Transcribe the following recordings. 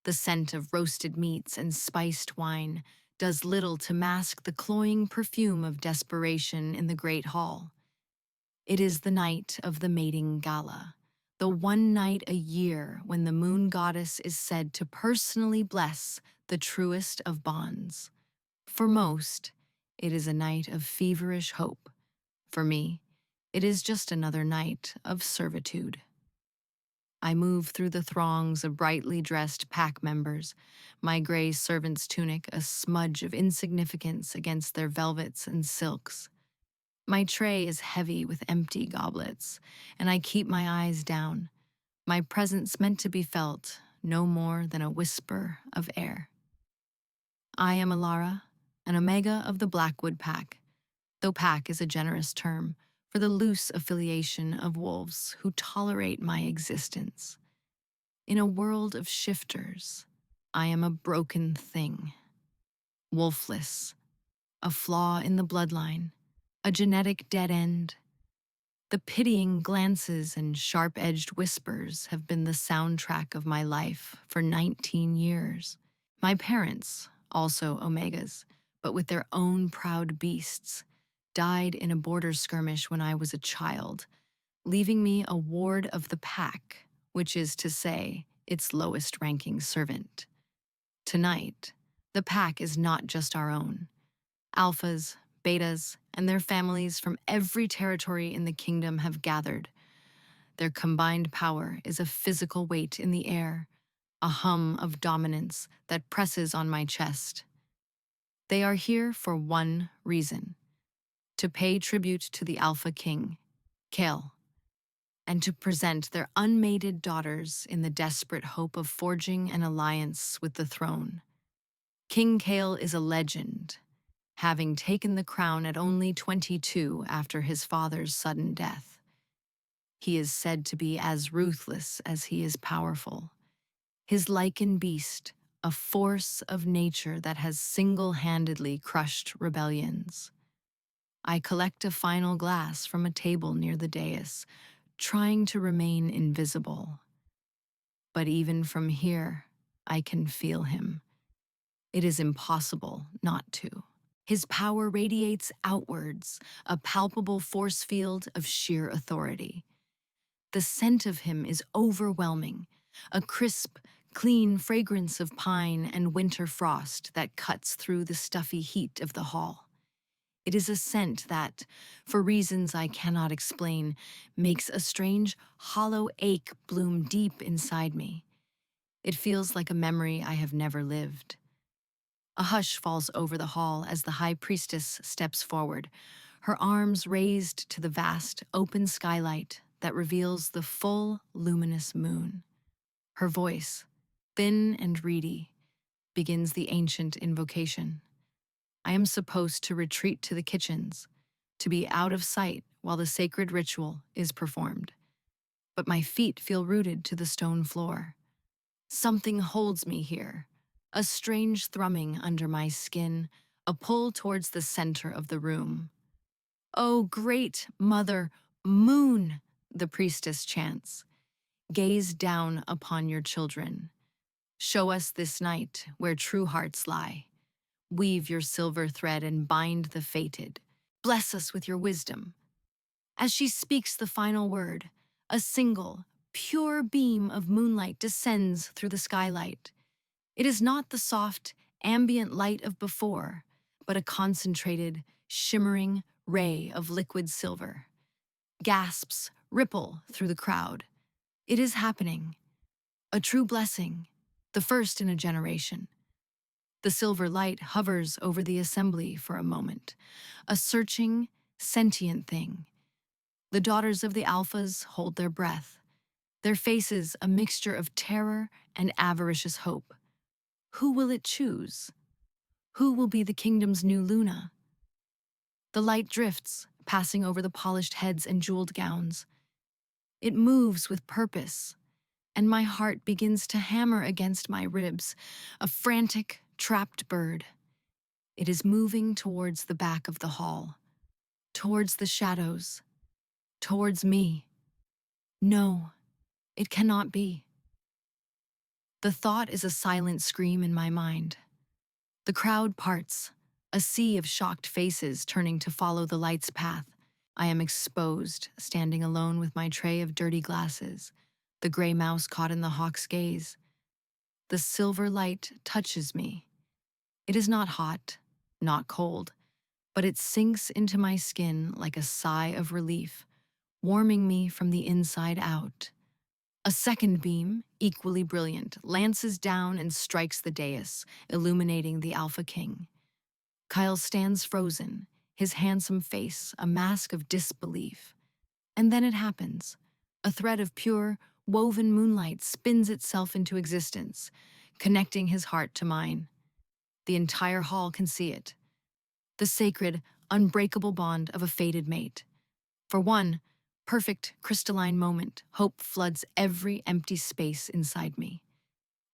The scent of roasted meats and spiced wine does little to mask the cloying perfume of desperation in the great hall. It is the night of the mating gala, the one night a year when the moon goddess is said to personally bless the truest of bonds. For most, it is a night of feverish hope. For me, it is just another night of servitude. I move through the throngs of brightly dressed pack members, my gray servant's tunic a smudge of insignificance against their velvets and silks. My tray is heavy with empty goblets, and I keep my eyes down, my presence meant to be felt, no more than a whisper of air. I am Alara, an Omega of the Blackwood Pack, though pack is a generous term for the loose affiliation of wolves who tolerate my existence. In a world of shifters, I am a broken thing, wolfless, a flaw in the bloodline, a genetic dead end. The pitying glances and sharp-edged whispers have been the soundtrack of my life for 19 years. My parents, also Omegas, but with their own proud beasts, died in a border skirmish when I was a child, leaving me a ward of the pack, which is to say, its lowest-ranking servant. Tonight, the pack is not just our own. Alphas, betas, and their families from every territory in the kingdom have gathered. Their combined power is a physical weight in the air, a hum of dominance that presses on my chest. They are here for one reason: to pay tribute to the Alpha King, Kale, and to present their unmated daughters in the desperate hope of forging an alliance with the throne. King Kale is a legend, having taken the crown at only 22 after his father's sudden death. He is said to be as ruthless as he is powerful. His lichen beast, a force of nature that has single-handedly crushed rebellions. I collect a final glass from a table near the dais, trying to remain invisible. But even from here, I can feel him. It is impossible not to. His power radiates outwards, a palpable force field of sheer authority. The scent of him is overwhelming, a crisp, clean fragrance of pine and winter frost that cuts through the stuffy heat of the hall. It is a scent that, for reasons I cannot explain, makes a strange, hollow ache bloom deep inside me. It feels like a memory I have never lived. A hush falls over the hall as the high priestess steps forward, her arms raised to the vast, open skylight that reveals the full, luminous moon. Her voice, thin and reedy, begins the ancient invocation. I am supposed to retreat to the kitchens, to be out of sight while the sacred ritual is performed. But my feet feel rooted to the stone floor. Something holds me here, a strange thrumming under my skin, a pull towards the center of the room. "Oh, great Mother, Moon," the priestess chants, "gaze down upon your children. Show us this night where true hearts lie. Weave your silver thread and bind the fated. Bless us with your wisdom." As she speaks the final word, a single, pure beam of moonlight descends through the skylight. It is not the soft, ambient light of before, but a concentrated, shimmering ray of liquid silver. Gasps ripple through the crowd. It is happening. A true blessing, the first in a generation. The silver light hovers over the assembly for a moment, a searching, sentient thing. The daughters of the Alphas hold their breath, their faces a mixture of terror and avaricious hope. Who will it choose? Who will be the kingdom's new Luna? The light drifts, passing over the polished heads and jeweled gowns. It moves with purpose, and my heart begins to hammer against my ribs, a frantic, trapped bird. It is moving towards the back of the hall, towards the shadows, towards me. No, it cannot be. The thought is a silent scream in my mind. The crowd parts, a sea of shocked faces turning to follow the light's path. I am exposed, standing alone with my tray of dirty glasses, the gray mouse caught in the hawk's gaze. The silver light touches me. It is not hot, not cold, but it sinks into my skin like a sigh of relief, warming me from the inside out. A second beam, equally brilliant, lances down and strikes the dais, illuminating the Alpha King. Kyle stands frozen, his handsome face a mask of disbelief. And then it happens. A thread of pure, woven moonlight spins itself into existence, connecting his heart to mine. The entire hall can see it. The sacred, unbreakable bond of a fated mate. For one perfect, crystalline moment, hope floods every empty space inside me.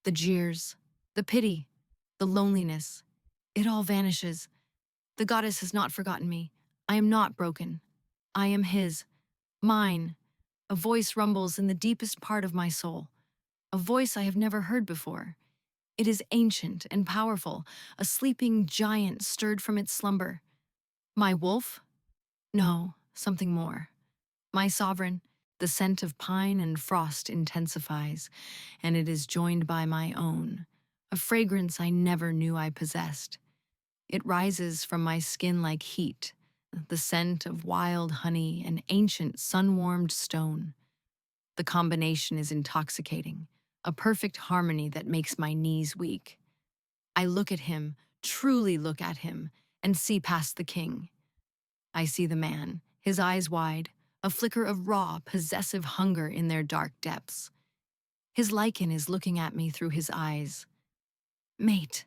The jeers, the pity, the loneliness, it all vanishes. The goddess has not forgotten me. I am not broken. I am his, mine. A voice rumbles in the deepest part of my soul. A voice I have never heard before. It is ancient and powerful, a sleeping giant stirred from its slumber. My wolf? No, something more. My sovereign, the scent of pine and frost intensifies, and it is joined by my own, a fragrance I never knew I possessed. It rises from my skin like heat, the scent of wild honey and ancient sun-warmed stone. The combination is intoxicating, a perfect harmony that makes my knees weak. I look at him, truly look at him, and see past the king. I see the man, his eyes wide, a flicker of raw, possessive hunger in their dark depths. His lichen is looking at me through his eyes. Mate.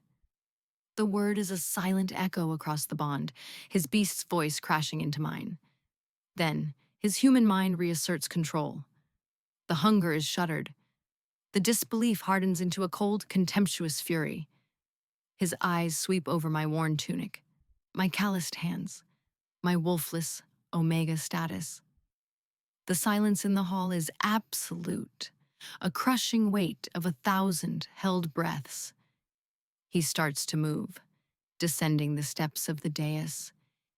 The word is a silent echo across the bond, his beast's voice crashing into mine. Then, his human mind reasserts control. The hunger is shuttered. The disbelief hardens into a cold, contemptuous fury. His eyes sweep over my worn tunic, my calloused hands, my wolfless omega status. The silence in the hall is absolute, a crushing weight of 1,000 held breaths. He starts to move, descending the steps of the dais,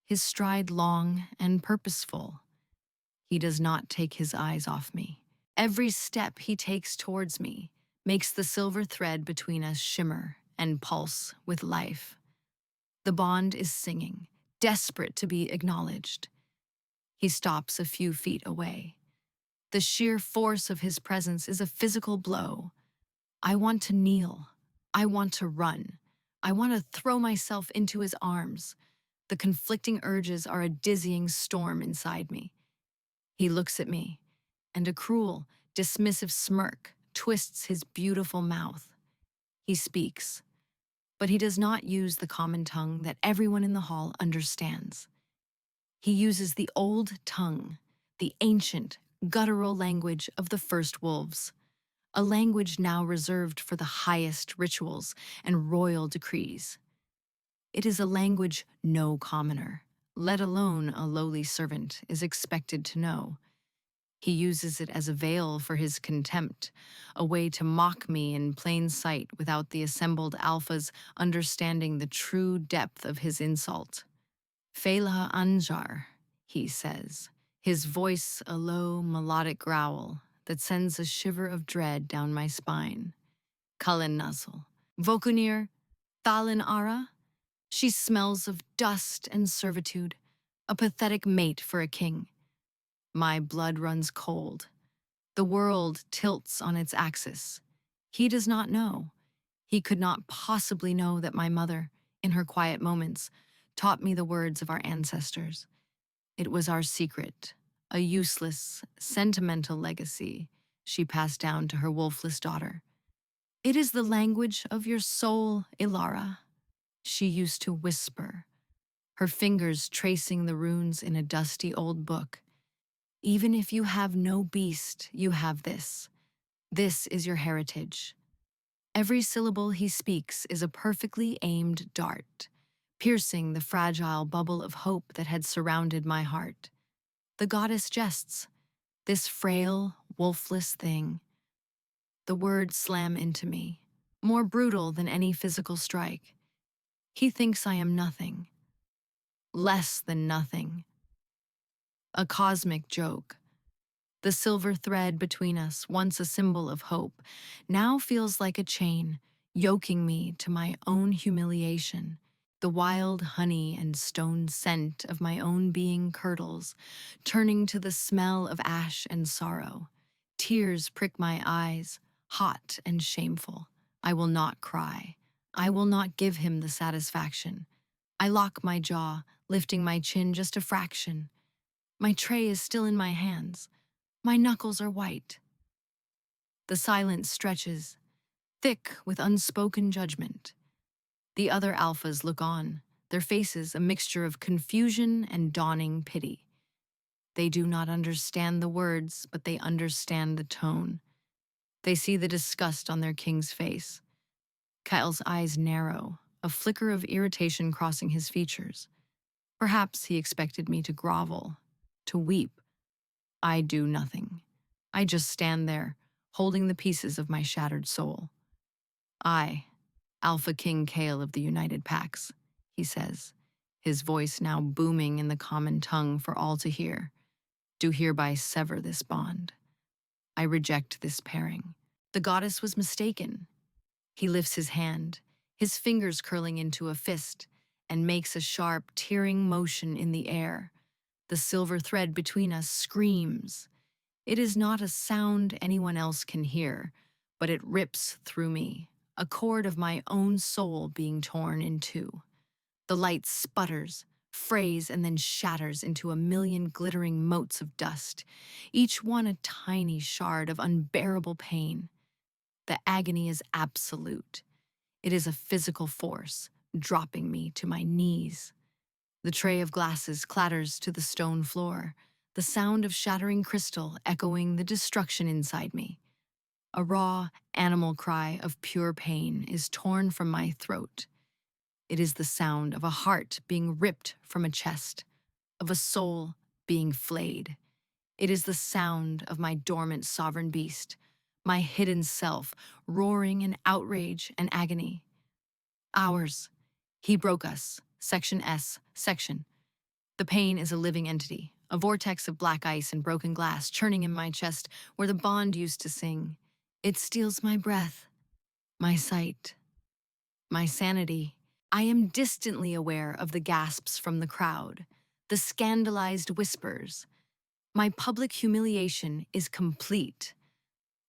his stride long and purposeful. He does not take his eyes off me. Every step he takes towards me makes the silver thread between us shimmer and pulse with life. The bond is singing, desperate to be acknowledged. He stops a few feet away. The sheer force of his presence is a physical blow. I want to kneel. I want to run. I want to throw myself into his arms. The conflicting urges are a dizzying storm inside me. He looks at me, and a cruel, dismissive smirk twists his beautiful mouth. He speaks, but he does not use the common tongue that everyone in the hall understands. He uses the old tongue, the ancient, guttural language of the first wolves, a language now reserved for the highest rituals and royal decrees. It is a language no commoner, let alone a lowly servant, is expected to know. He uses it as a veil for his contempt, a way to mock me in plain sight without the assembled alphas understanding the true depth of his insult. Fela Anjar, he says, his voice a low, melodic growl that sends a shiver of dread down my spine. Cullen Nuzzle. Vokunir, Thalin Ara? She smells of dust and servitude, a pathetic mate for a king. My blood runs cold. The world tilts on its axis. He does not know. He could not possibly know that my mother, in her quiet moments, taught me the words of our ancestors. It was our secret, a useless, sentimental legacy she passed down to her wolfless daughter. It is the language of your soul, Ilara, she used to whisper, her fingers tracing the runes in a dusty old book. Even if you have no beast, you have this. This is your heritage. Every syllable he speaks is a perfectly aimed dart, piercing the fragile bubble of hope that had surrounded my heart. The goddess jests, this frail, wolfless thing. The words slam into me, more brutal than any physical strike. He thinks I am nothing, less than nothing, a cosmic joke. The silver thread between us, once a symbol of hope, now feels like a chain, yoking me to my own humiliation. The wild honey and stone scent of my own being curdles, turning to the smell of ash and sorrow. Tears prick my eyes, hot and shameful. I will not cry. I will not give him the satisfaction. I lock my jaw, lifting my chin just a fraction. My tray is still in my hands. My knuckles are white. The silence stretches, thick with unspoken judgment. The other alphas look on, their faces a mixture of confusion and dawning pity. They do not understand the words, but they understand the tone. They see the disgust on their king's face. Kyle's eyes narrow, a flicker of irritation crossing his features. Perhaps he expected me to grovel, to weep. I do nothing. I just stand there, holding the pieces of my shattered soul. I, Alpha King Kale of the United Packs, he says, his voice now booming in the common tongue for all to hear, do hereby sever this bond. I reject this pairing. The goddess was mistaken. He lifts his hand, his fingers curling into a fist, and makes a sharp, tearing motion in the air. The silver thread between us screams. It is not a sound anyone else can hear, but it rips through me, a cord of my own soul being torn in two. The light sputters, frays, and then shatters into a million glittering motes of dust, each one a tiny shard of unbearable pain. The agony is absolute. It is a physical force, dropping me to my knees. The tray of glasses clatters to the stone floor, the sound of shattering crystal echoing the destruction inside me. A raw, animal cry of pure pain is torn from my throat. It is the sound of a heart being ripped from a chest, of a soul being flayed. It is the sound of my dormant sovereign beast, my hidden self, roaring in outrage and agony. Ours. He broke us. Section S. Section. The pain is a living entity, a vortex of black ice and broken glass churning in my chest where the bond used to sing. It steals my breath, my sight, my sanity. I am distantly aware of the gasps from the crowd, the scandalized whispers. My public humiliation is complete.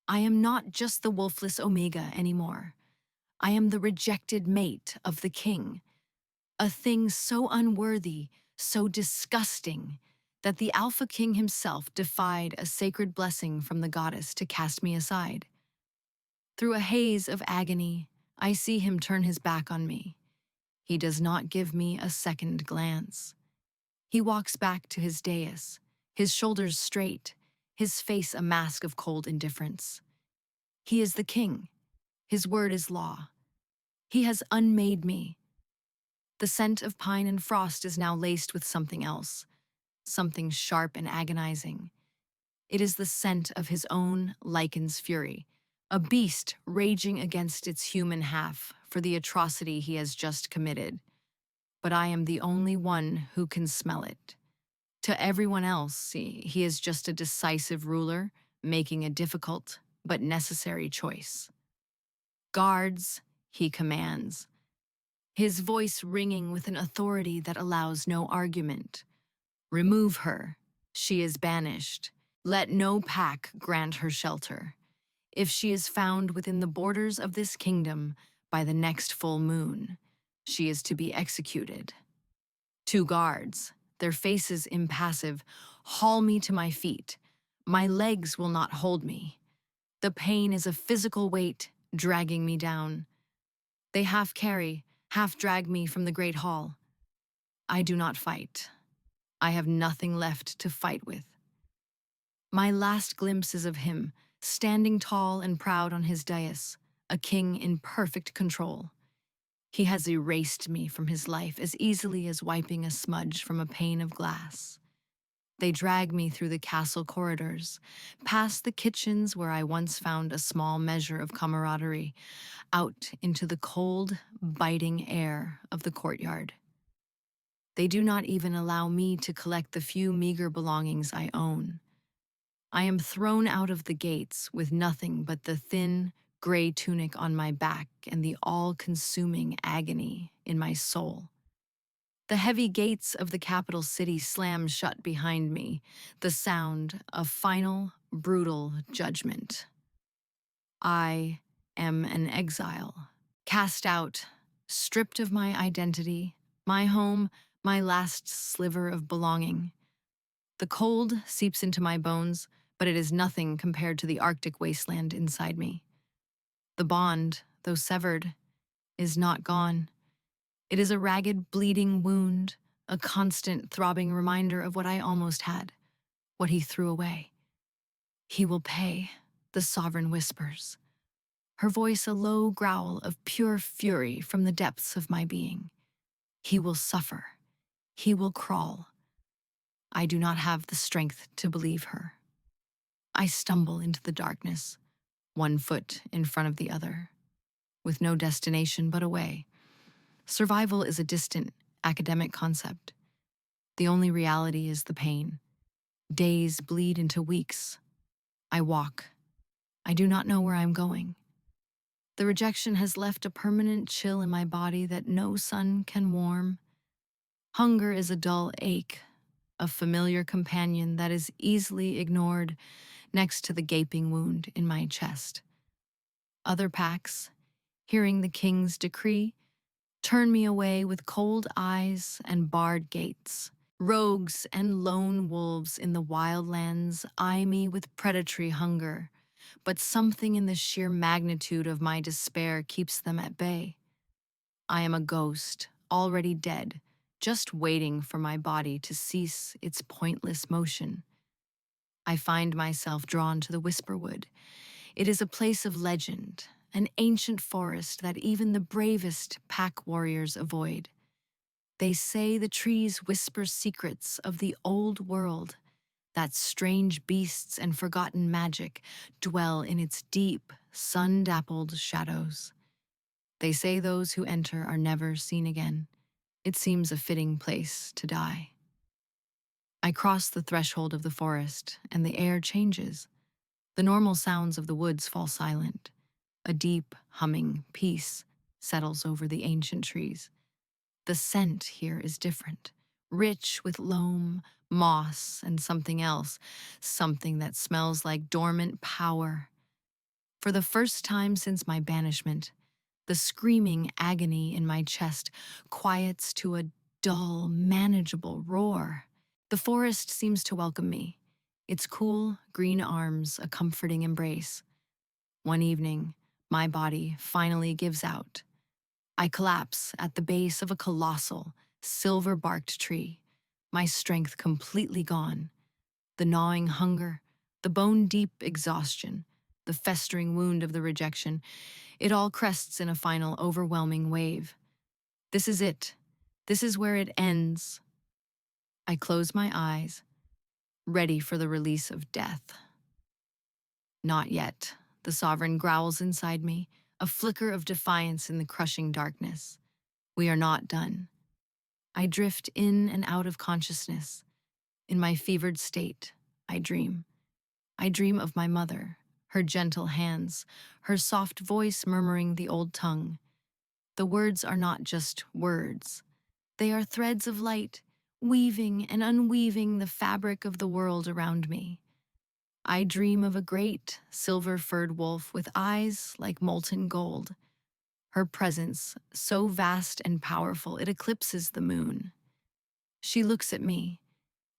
I am not just the wolfless Omega anymore. I am the rejected mate of the king, a thing so unworthy, so disgusting, that the Alpha King himself defied a sacred blessing from the goddess to cast me aside. Through a haze of agony, I see him turn his back on me. He does not give me a second glance. He walks back to his dais, his shoulders straight, his face a mask of cold indifference. He is the king. His word is law. He has unmade me. The scent of pine and frost is now laced with something else, something sharp and agonizing. It is the scent of his own lichen's fury, a beast raging against its human half for the atrocity he has just committed. But I am the only one who can smell it. To everyone else, he is just a decisive ruler, making a difficult but necessary choice. Guards, he commands, his voice ringing with an authority that allows no argument. Remove her. She is banished. Let no pack grant her shelter. If she is found within the borders of this kingdom by the next full moon, she is to be executed. 2 guards, their faces impassive, haul me to my feet. My legs will not hold me. The pain is a physical weight dragging me down. They half carry, half drag me from the great hall. I do not fight. I have nothing left to fight with. My last glimpses of him, standing tall and proud on his dais, a king in perfect control. He has erased me from his life as easily as wiping a smudge from a pane of glass. They drag me through the castle corridors, past the kitchens where I once found a small measure of camaraderie, out into the cold, biting air of the courtyard. They do not even allow me to collect the few meager belongings I own. I am thrown out of the gates with nothing but the thin, gray tunic on my back and the all-consuming agony in my soul. The heavy gates of the capital city slam shut behind me, the sound of final, brutal judgment. I am an exile, cast out, stripped of my identity, my home, my last sliver of belonging. The cold seeps into my bones, but it is nothing compared to the Arctic wasteland inside me. The bond, though severed, is not gone. It is a ragged, bleeding wound, a constant, throbbing reminder of what I almost had, what he threw away. He will pay, the sovereign whispers, her voice a low growl of pure fury from the depths of my being. He will suffer. He will crawl. I do not have the strength to believe her. I stumble into the darkness, one foot in front of the other, with no destination but a way. Survival is a distant, academic concept. The only reality is the pain. Days bleed into weeks. I walk. I do not know where I'm going. The rejection has left a permanent chill in my body that no sun can warm. Hunger is a dull ache, a familiar companion that is easily ignored next to the gaping wound in my chest. Other packs, hearing the king's decree, turn me away with cold eyes and barred gates. Rogues and lone wolves in the wildlands eye me with predatory hunger, but something in the sheer magnitude of my despair keeps them at bay. I am a ghost, already dead, just waiting for my body to cease its pointless motion. I find myself drawn to the Whisperwood. It is a place of legend, an ancient forest that even the bravest pack warriors avoid. They say the trees whisper secrets of the old world, that strange beasts and forgotten magic dwell in its deep, sun-dappled shadows. They say those who enter are never seen again. It seems a fitting place to die. I cross the threshold of the forest, and the air changes. The normal sounds of the woods fall silent. A deep, humming peace settles over the ancient trees. The scent here is different, rich with loam, moss, and something else, something that smells like dormant power. For the first time since my banishment, the screaming agony in my chest quiets to a dull, manageable roar. The forest seems to welcome me, its cool, green arms a comforting embrace. One evening, my body finally gives out. I collapse at the base of a colossal, silver-barked tree, my strength completely gone. The gnawing hunger, the bone-deep exhaustion, the festering wound of the rejection, it all crests in a final overwhelming wave. This is it. This is where it ends. I close my eyes, ready for the release of death. Not yet, the sovereign growls inside me, a flicker of defiance in the crushing darkness. We are not done. I drift in and out of consciousness. In my fevered state, I dream. I dream of my mother, her gentle hands, her soft voice murmuring the old tongue. The words are not just words. They are threads of light, weaving and unweaving the fabric of the world around me. I dream of a great, silver-furred wolf with eyes like molten gold. Her presence, so vast and powerful it eclipses the moon. She looks at me,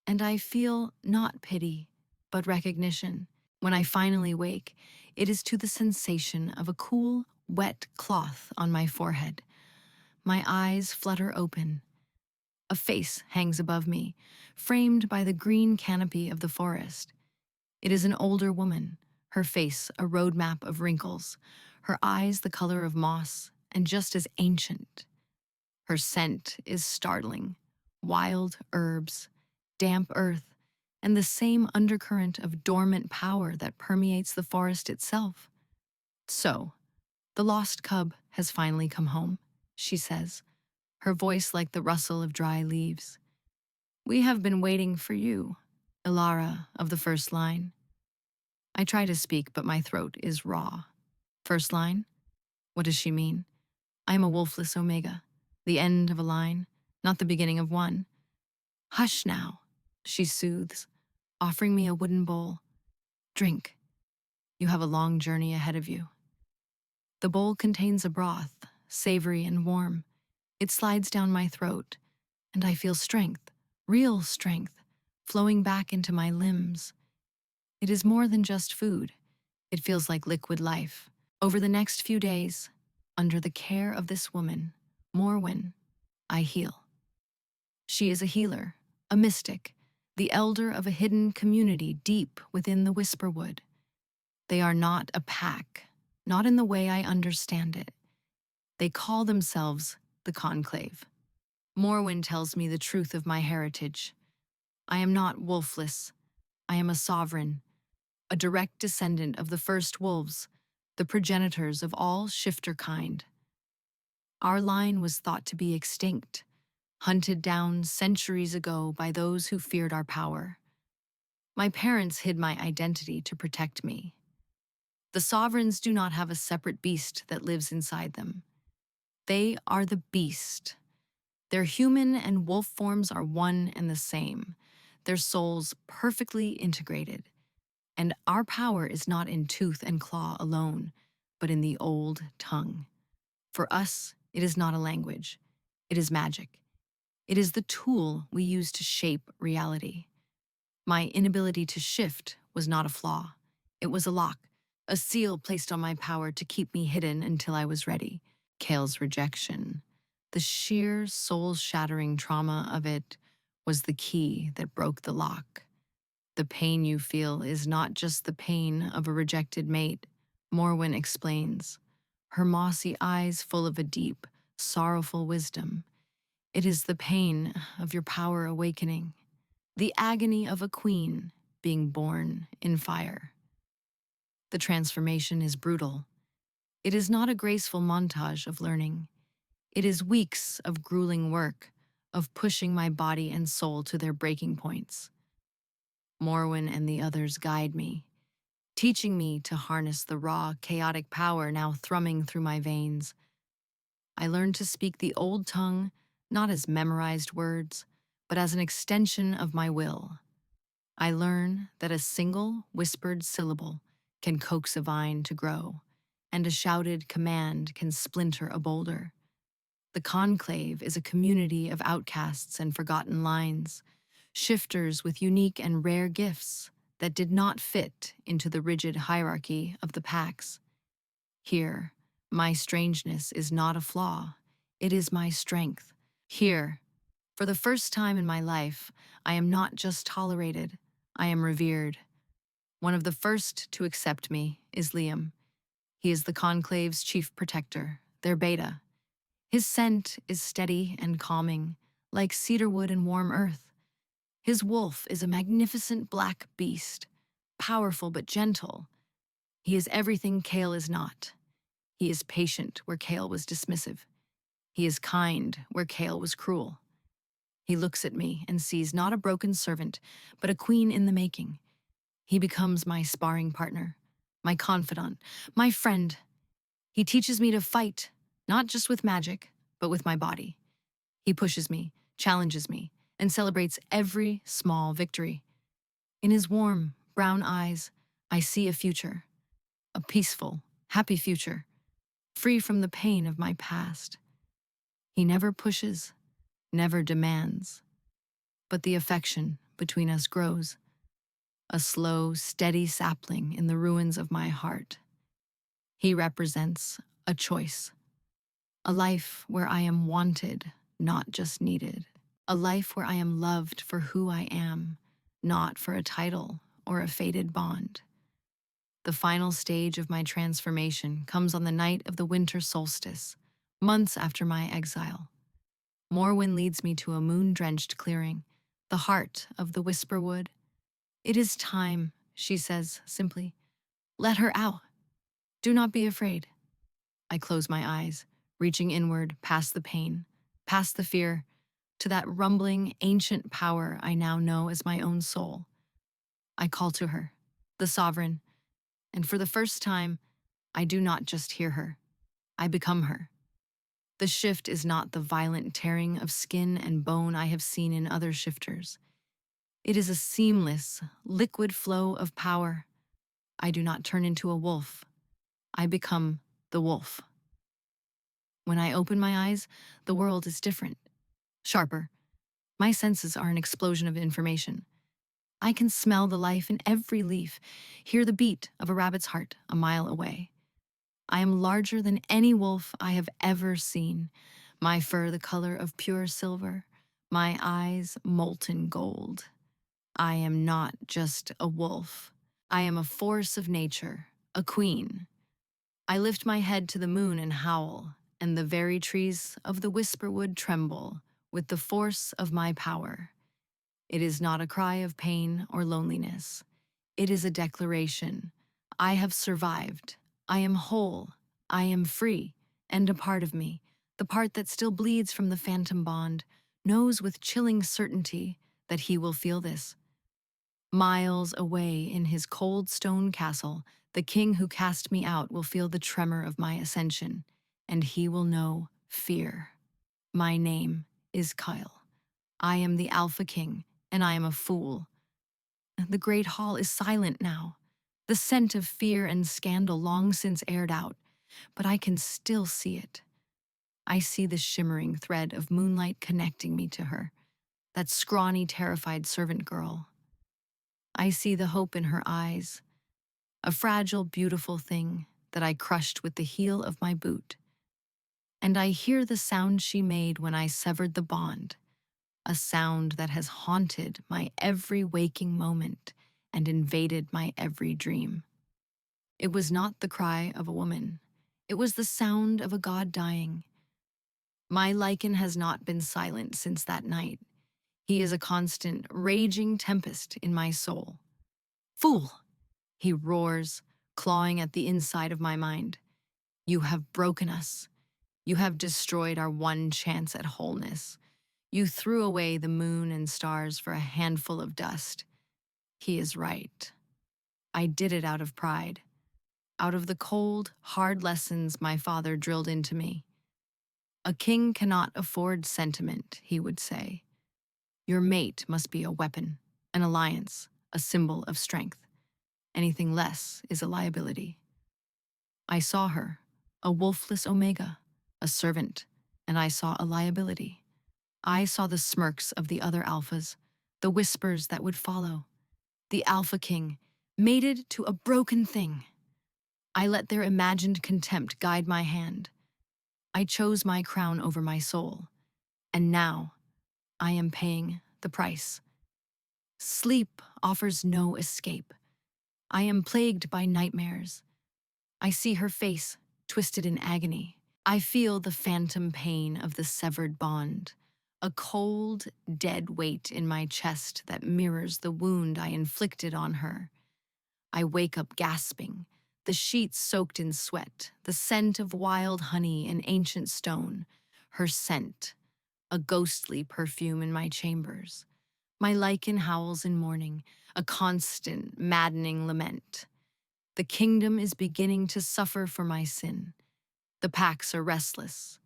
and I feel not pity, but recognition. When I finally wake, it is to the sensation of a cool, wet cloth on my forehead. My eyes flutter open. A face hangs above me, framed by the green canopy of the forest. It is an older woman, her face a roadmap of wrinkles, her eyes the color of moss, and just as ancient. Her scent is startling. Wild herbs, damp earth, and the same undercurrent of dormant power that permeates the forest itself. So, the lost cub has finally come home, she says, her voice like the rustle of dry leaves. We have been waiting for you, Ilara of the first line. I try to speak, but my throat is raw. First line? What does she mean? I am a wolfless omega, the end of a line, not the beginning of one. Hush now, she soothes, offering me a wooden bowl. Drink. You have a long journey ahead of you. The bowl contains a broth, savory and warm. It slides down my throat, and I feel strength, real strength, flowing back into my limbs. It is more than just food. It feels like liquid life. Over the next few days, under the care of this woman, Morwen, I heal. She is a healer, a mystic, the elder of a hidden community deep within the Whisperwood. They are not a pack, not in the way I understand it. They call themselves the Conclave. Morwen tells me the truth of my heritage. I am not wolfless. I am a sovereign, a direct descendant of the first wolves, the progenitors of all shifter kind. Our line was thought to be extinct, hunted down centuries ago by those who feared our power. My parents hid my identity to protect me. The sovereigns do not have a separate beast that lives inside them. They are the beast. Their human and wolf forms are one and the same, their souls perfectly integrated. And our power is not in tooth and claw alone, but in the old tongue. For us, it is not a language. It is magic. It is the tool we use to shape reality. My inability to shift was not a flaw. It was a lock, a seal placed on my power to keep me hidden until I was ready. Kale's rejection, the sheer soul-shattering trauma of it, was the key that broke the lock. The pain you feel is not just the pain of a rejected mate, Morwen explains, her mossy eyes full of a deep, sorrowful wisdom. It is the pain of your power awakening, the agony of a queen being born in fire. The transformation is brutal. It is not a graceful montage of learning. It is weeks of grueling work, of pushing my body and soul to their breaking points. Morwen and the others guide me, teaching me to harness the raw, chaotic power now thrumming through my veins. I learned to speak the old tongue, not as memorized words, but as an extension of my will. I learn that a single whispered syllable can coax a vine to grow, and a shouted command can splinter a boulder. The Conclave is a community of outcasts and forgotten lines, shifters with unique and rare gifts that did not fit into the rigid hierarchy of the packs. Here, my strangeness is not a flaw, it is my strength. Here, for the first time in my life, I am not just tolerated, I am revered. One of the first to accept me is Liam. He is the Conclave's chief protector, their beta. His scent is steady and calming, like cedarwood and warm earth. His wolf is a magnificent black beast, powerful but gentle. He is everything Kale is not. He is patient where Kale was dismissive. He is kind where Kale was cruel. He looks at me and sees not a broken servant, but a queen in the making. He becomes my sparring partner, my confidant, my friend. He teaches me to fight, not just with magic, but with my body. He pushes me, challenges me, and celebrates every small victory. In his warm, brown eyes, I see a future, a peaceful, happy future, free from the pain of my past. He never pushes, never demands, but the affection between us grows, a slow, steady sapling in the ruins of my heart. He represents a choice, a life where I am wanted, not just needed, a life where I am loved for who I am, not for a title or a faded bond. The final stage of my transformation comes on the night of the winter solstice, months after my exile. Morwen leads me to a moon-drenched clearing, the heart of the Whisperwood. It is time, she says simply. Let her out. Do not be afraid. I close my eyes, reaching inward past the pain, past the fear, to that rumbling, ancient power I now know as my own soul. I call to her, the sovereign, and for the first time, I do not just hear her. I become her. The shift is not the violent tearing of skin and bone I have seen in other shifters. It is a seamless, liquid flow of power. I do not turn into a wolf. I become the wolf. When I open my eyes, the world is different, sharper. My senses are an explosion of information. I can smell the life in every leaf, hear the beat of a rabbit's heart a mile away. I am larger than any wolf I have ever seen, my fur the color of pure silver, my eyes molten gold. I am not just a wolf. I am a force of nature, a queen. I lift my head to the moon and howl, and the very trees of the whisperwood tremble with the force of my power. It is not a cry of pain or loneliness. It is a declaration. I have survived. I am whole. I am free. And a part of me, the part that still bleeds from the phantom bond, knows with chilling certainty that he will feel this. Miles away in his cold stone castle, the king who cast me out will feel the tremor of my ascension, and he will know fear. My name is Kyle. I am the Alpha King, and I am a fool. The great hall is silent now, the scent of fear and scandal long since aired out, but I can still see it. I see the shimmering thread of moonlight connecting me to her, that scrawny, terrified servant girl. I see the hope in her eyes, a fragile, beautiful thing that I crushed with the heel of my boot. And I hear the sound she made when I severed the bond, a sound that has haunted my every waking moment and invaded my every dream. It was not the cry of a woman. It was the sound of a god dying. My lichen has not been silent since that night. He is a constant, raging tempest in my soul. Fool! He roars, clawing at the inside of my mind. You have broken us. You have destroyed our one chance at wholeness. You threw away the moon and stars for a handful of dust. He is right. I did it out of pride, out of the cold, hard lessons my father drilled into me. A king cannot afford sentiment, he would say. Your mate must be a weapon, an alliance, a symbol of strength. Anything less is a liability. I saw her, a wolfless omega, a servant, and I saw a liability. I saw the smirks of the other alphas, the whispers that would follow. The Alpha King, mated to a broken thing. I let their imagined contempt guide my hand. I chose my crown over my soul, and now I am paying the price. Sleep offers no escape. I am plagued by nightmares. I see her face, twisted in agony. I feel the phantom pain of the severed bond, a cold, dead weight in my chest that mirrors the wound I inflicted on her. I wake up gasping, the sheets soaked in sweat, the scent of wild honey and ancient stone, her scent, a ghostly perfume in my chambers. My lichen howls in mourning, a constant, maddening lament. The kingdom is beginning to suffer for my sin. The packs are restless.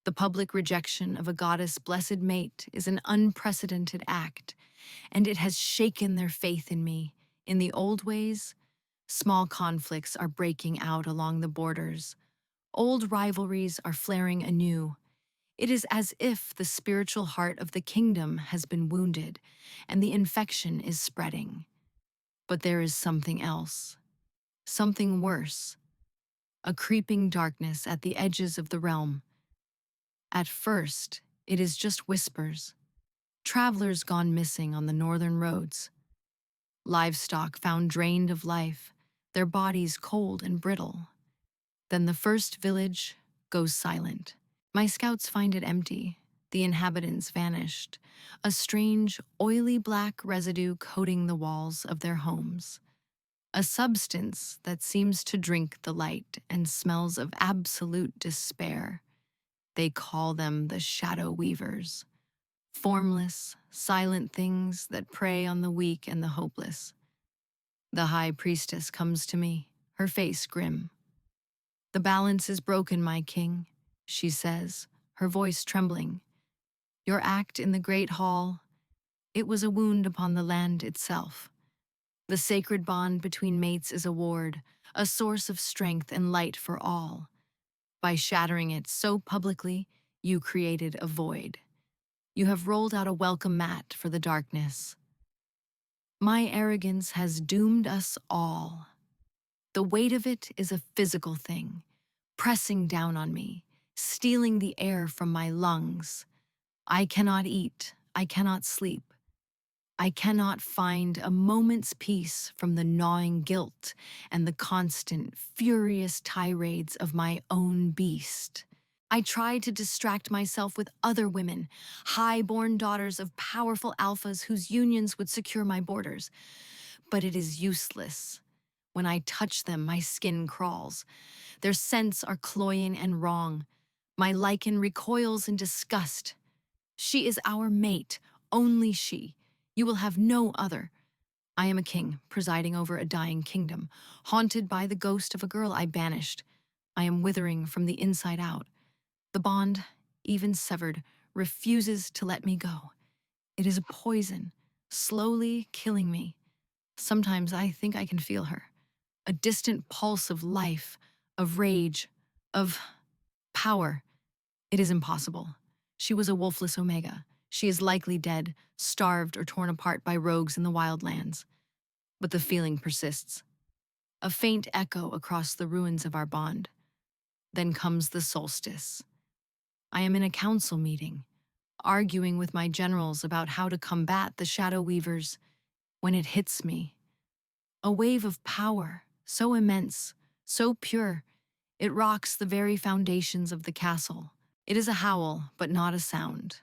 The public rejection of a goddess' blessed mate is an unprecedented act, and it has shaken their faith in me. In the old ways, small conflicts are breaking out along the borders. Old rivalries are flaring anew. It is as if the spiritual heart of the kingdom has been wounded, and the infection is spreading. But there is something else, something worse, a creeping darkness at the edges of the realm. At first, it is just whispers. Travelers gone missing on the northern roads. Livestock found drained of life, their bodies cold and brittle. Then the first village goes silent. My scouts find it empty. The inhabitants vanished, a strange, oily black residue coating the walls of their homes, a substance that seems to drink the light and smells of absolute despair. They call them the Shadow Weavers, formless, silent things that prey on the weak and the hopeless. The high priestess comes to me, her face grim. "The balance is broken, my king," she says, her voice trembling. "Your act in the great hall, it was a wound upon the land itself. The sacred bond between mates is a ward, a source of strength and light for all. By shattering it so publicly, you created a void. You have rolled out a welcome mat for the darkness. My arrogance has doomed us all. The weight of it is a physical thing, pressing down on me, stealing the air from my lungs. I cannot eat, I cannot sleep. I cannot find a moment's peace from the gnawing guilt and the constant, furious tirades of my own beast. I try to distract myself with other women, high-born daughters of powerful alphas whose unions would secure my borders. But it is useless. When I touch them, my skin crawls. Their scents are cloying and wrong. My lichen recoils in disgust. She is our mate, only she. You will have no other. I am a king, presiding over a dying kingdom, haunted by the ghost of a girl I banished. I am withering from the inside out. The bond, even severed, refuses to let me go. It is a poison, slowly killing me. Sometimes I think I can feel her. A distant pulse of life, of rage, of power. It is impossible. She was a wolfless Omega. She is likely dead, starved or torn apart by rogues in the wildlands. But the feeling persists. A faint echo across the ruins of our bond. Then comes the solstice. I am in a council meeting, arguing with my generals about how to combat the Shadow Weavers, when it hits me. A wave of power, so immense, so pure, it rocks the very foundations of the castle. It is a howl, but not a sound.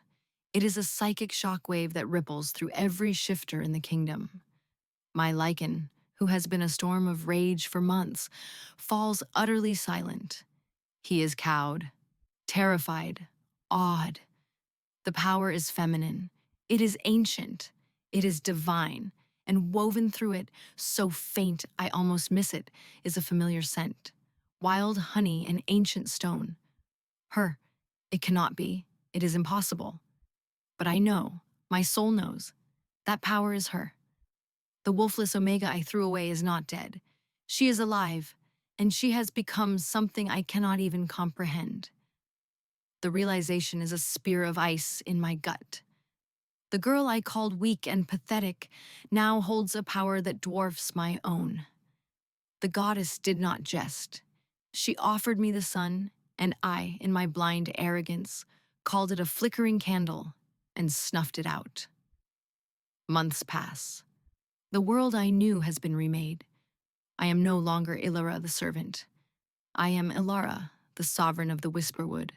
It is a psychic shockwave that ripples through every shifter in the kingdom. My lichen, who has been a storm of rage for months, falls utterly silent. He is cowed, terrified, awed. The power is feminine. It is ancient. It is divine. And woven through it, so faint I almost miss it, is a familiar scent. Wild honey and ancient stone. Her. It cannot be. It is impossible. But I know, my soul knows, that power is her. The wolfless Omega I threw away is not dead. She is alive, and she has become something I cannot even comprehend. The realization is a spear of ice in my gut. The girl I called weak and pathetic now holds a power that dwarfs my own. The goddess did not jest. She offered me the sun, and I, in my blind arrogance, called it a flickering candle and snuffed it out. Months pass. The world I knew has been remade. I am no longer Ilara the servant. I am Ilara, the sovereign of the Whisperwood.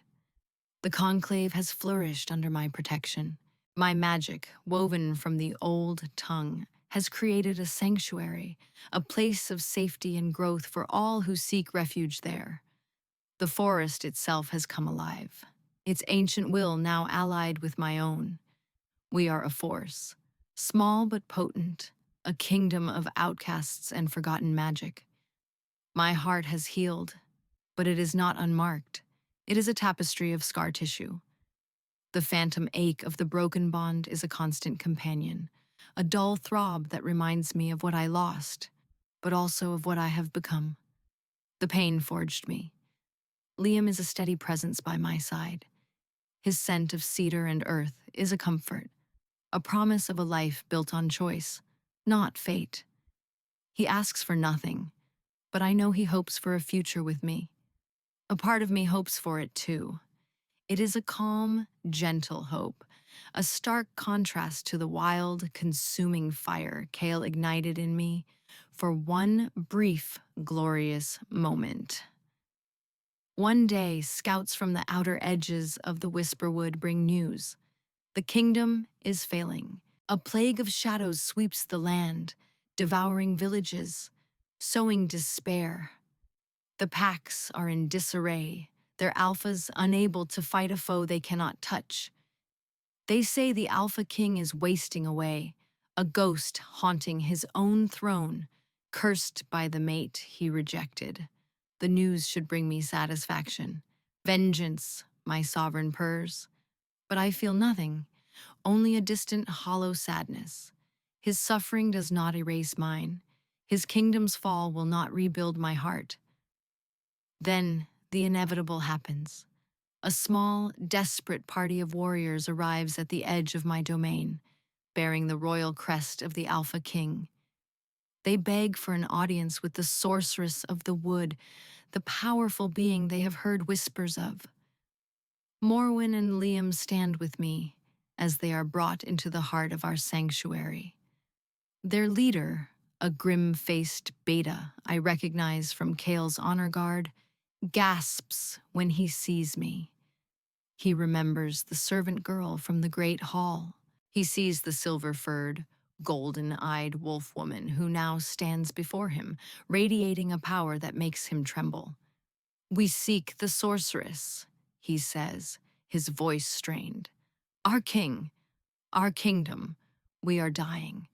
The conclave has flourished under my protection. My magic, woven from the old tongue, has created a sanctuary, a place of safety and growth for all who seek refuge there. The forest itself has come alive, its ancient will now allied with my own. We are a force, small but potent, a kingdom of outcasts and forgotten magic. My heart has healed, but it is not unmarked. It is a tapestry of scar tissue. The phantom ache of the broken bond is a constant companion, a dull throb that reminds me of what I lost, but also of what I have become. The pain forged me. Liam is a steady presence by my side. His scent of cedar and earth is a comfort, a promise of a life built on choice, not fate. He asks for nothing, but I know he hopes for a future with me. A part of me hopes for it too. It is a calm, gentle hope, a stark contrast to the wild, consuming fire Kale ignited in me for one brief, glorious moment. One day, scouts from the outer edges of the Whisperwood bring news. The kingdom is failing. A plague of shadows sweeps the land, devouring villages, sowing despair. The packs are in disarray, their alphas unable to fight a foe they cannot touch. They say the Alpha King is wasting away, a ghost haunting his own throne, cursed by the mate he rejected. The news should bring me satisfaction. Vengeance, my sovereign purrs. But I feel nothing, only a distant, hollow sadness. His suffering does not erase mine. His kingdom's fall will not rebuild my heart. Then the inevitable happens. A small, desperate party of warriors arrives at the edge of my domain, bearing the royal crest of the Alpha King. They beg for an audience with the sorceress of the wood, the powerful being they have heard whispers of. Morwen and Liam stand with me as they are brought into the heart of our sanctuary. Their leader, a grim-faced beta I recognize from Kale's honor guard, gasps when he sees me. He remembers the servant girl from the Great Hall. He sees the silver-furred, golden-eyed wolf woman who now stands before him, radiating a power that makes him tremble. "We seek the sorceress," he says, his voice strained. "Our king, our kingdom, we are dying.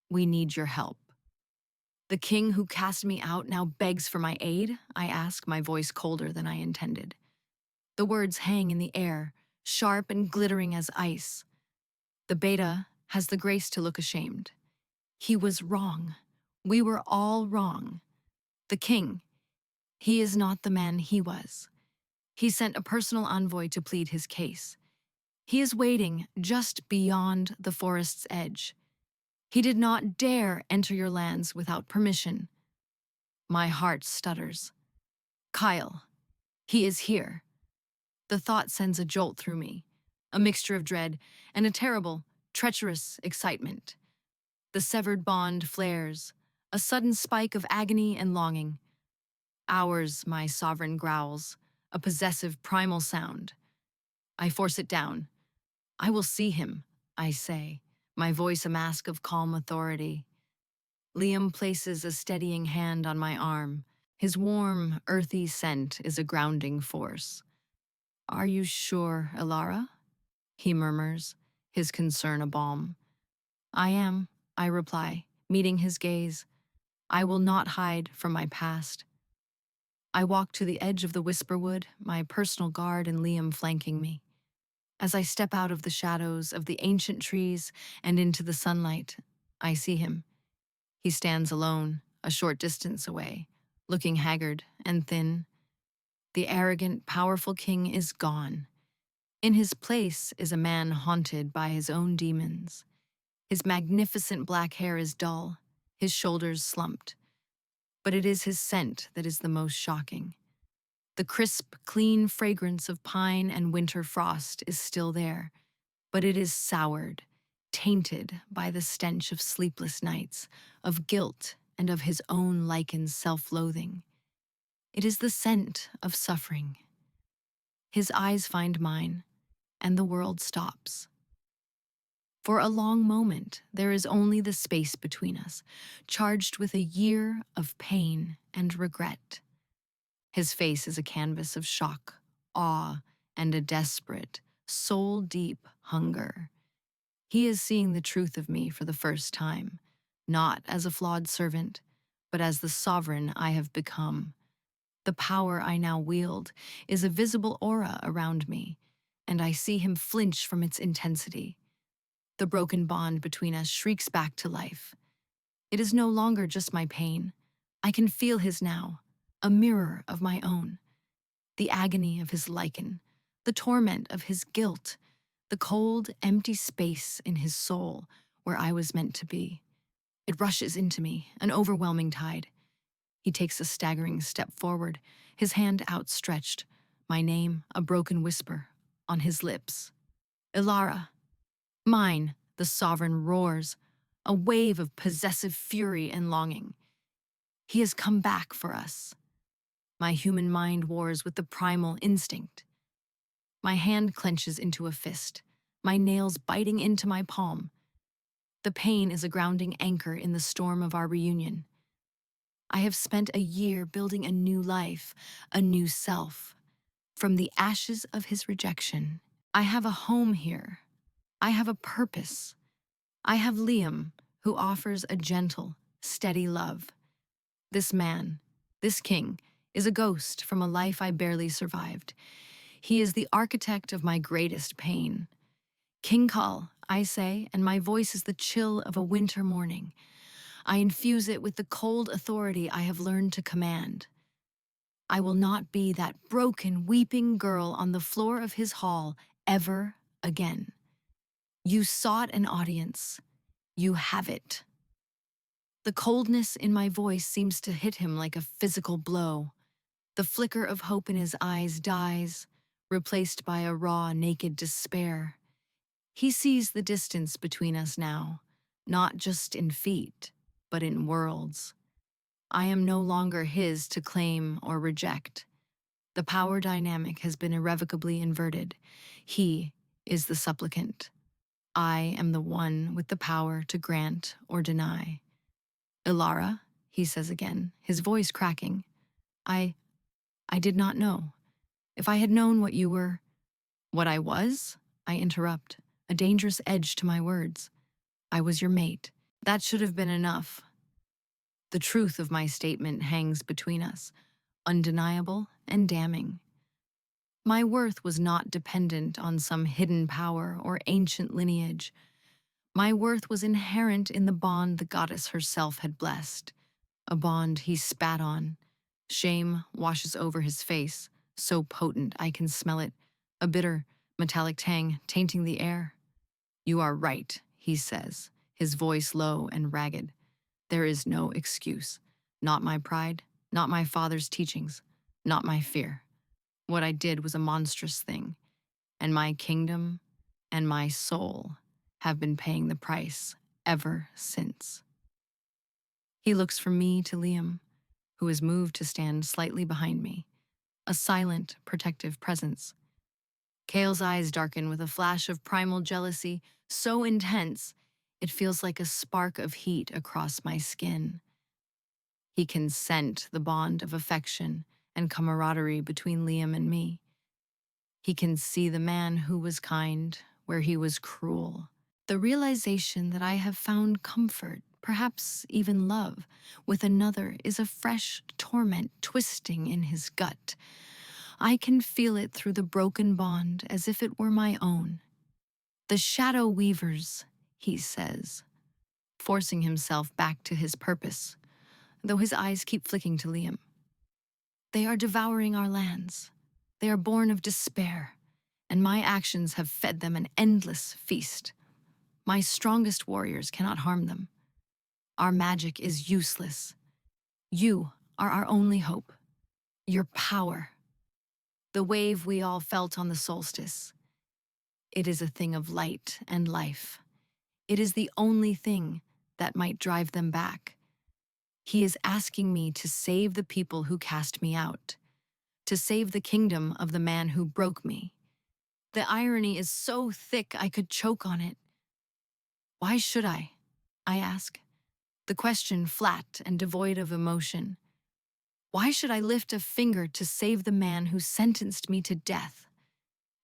We need your help." "The king who cast me out now begs for my aid?" I ask, my voice colder than I intended. The words hang in the air, sharp and glittering as ice. The beta has the grace to look ashamed. He was wrong. We were all wrong. The king, he is not the man he was. He sent a personal envoy to plead his case. He is waiting just beyond the forest's edge. He did not dare enter your lands without permission. My heart stutters. Kyle, he is here. The thought sends a jolt through me, a mixture of dread and a terrible, treacherous excitement. The severed bond flares, a sudden spike of agony and longing. "Ours," my sovereign growls, a possessive primal sound. I force it down. "I will see him," I say, my voice a mask of calm authority. Liam places a steadying hand on my arm. His warm, earthy scent is a grounding force. "Are you sure, Ilara?" he murmurs, his concern a balm. "I am," I reply, meeting his gaze. "I will not hide from my past." I walk to the edge of the Whisperwood, my personal guard and Liam flanking me. As I step out of the shadows of the ancient trees and into the sunlight, I see him. He stands alone, a short distance away, looking haggard and thin. The arrogant, powerful king is gone. In his place is a man haunted by his own demons. His magnificent black hair is dull, his shoulders slumped. But it is his scent that is the most shocking. The crisp, clean fragrance of pine and winter frost is still there, but it is soured, tainted by the stench of sleepless nights, of guilt, and of his own lichened self-loathing. It is the scent of suffering. His eyes find mine, and the world stops. For a long moment, there is only the space between us, charged with a year of pain and regret. His face is a canvas of shock, awe, and a desperate, soul-deep hunger. He is seeing the truth of me for the first time, not as a flawed servant, but as the sovereign I have become. The power I now wield is a visible aura around me, and I see him flinch from its intensity. The broken bond between us shrieks back to life. It is no longer just my pain. I can feel his now, a mirror of my own. The agony of his lichen, the torment of his guilt, the cold, empty space in his soul where I was meant to be. It rushes into me, an overwhelming tide. He takes a staggering step forward, his hand outstretched, my name a broken whisper on his lips. "Ilara." "Mine," the sovereign roars, a wave of possessive fury and longing. He has come back for us. My human mind wars with the primal instinct. My hand clenches into a fist, my nails biting into my palm. The pain is a grounding anchor in the storm of our reunion. I have spent a year building a new life, a new self. From the ashes of his rejection, I have a home here. I have a purpose. I have Liam, who offers a gentle, steady love. This man, this king, is a ghost from a life I barely survived. He is the architect of my greatest pain. King Khal, I say, and my voice is the chill of a winter morning. I infuse it with the cold authority I have learned to command. I will not be that broken, weeping girl on the floor of his hall ever again. You sought an audience. You have it. The coldness in my voice seems to hit him like a physical blow. The flicker of hope in his eyes dies, replaced by a raw, naked despair. He sees the distance between us now, not just in feet, but in worlds. I am no longer his to claim or reject. The power dynamic has been irrevocably inverted. He is the supplicant. I am the one with the power to grant or deny. Ilara, he says again, his voice cracking. I did not know. If I had known what you were, what I was, I interrupt, a dangerous edge to my words. I was your mate. That should have been enough. The truth of my statement hangs between us, undeniable and damning. My worth was not dependent on some hidden power or ancient lineage. My worth was inherent in the bond the goddess herself had blessed, a bond he spat on. Shame washes over his face, so potent I can smell it, a bitter, metallic tang tainting the air. You are right, he says, his voice low and ragged. There is no excuse. Not my pride, not my father's teachings, not my fear. What I did was a monstrous thing, and my kingdom and my soul have been paying the price ever since. He looks from me to Liam, who is moved to stand slightly behind me, a silent, protective presence. Kale's eyes darken with a flash of primal jealousy, so intense it feels like a spark of heat across my skin. He can scent the bond of affection and camaraderie between Liam and me. He can see the man who was kind where he was cruel. The realization that I have found comfort, perhaps even love, with another is a fresh torment twisting in his gut. I can feel it through the broken bond as if it were my own. The shadow weavers, he says, forcing himself back to his purpose, though his eyes keep flicking to Liam. They are devouring our lands. They are born of despair, and my actions have fed them an endless feast. My strongest warriors cannot harm them. Our magic is useless. You are our only hope. Your power. The wave we all felt on the solstice. It is a thing of light and life. It is the only thing that might drive them back. He is asking me to save the people who cast me out, to save the kingdom of the man who broke me. The irony is so thick I could choke on it. Why should I ask. The question flat and devoid of emotion. Why should I lift a finger to save the man who sentenced me to death?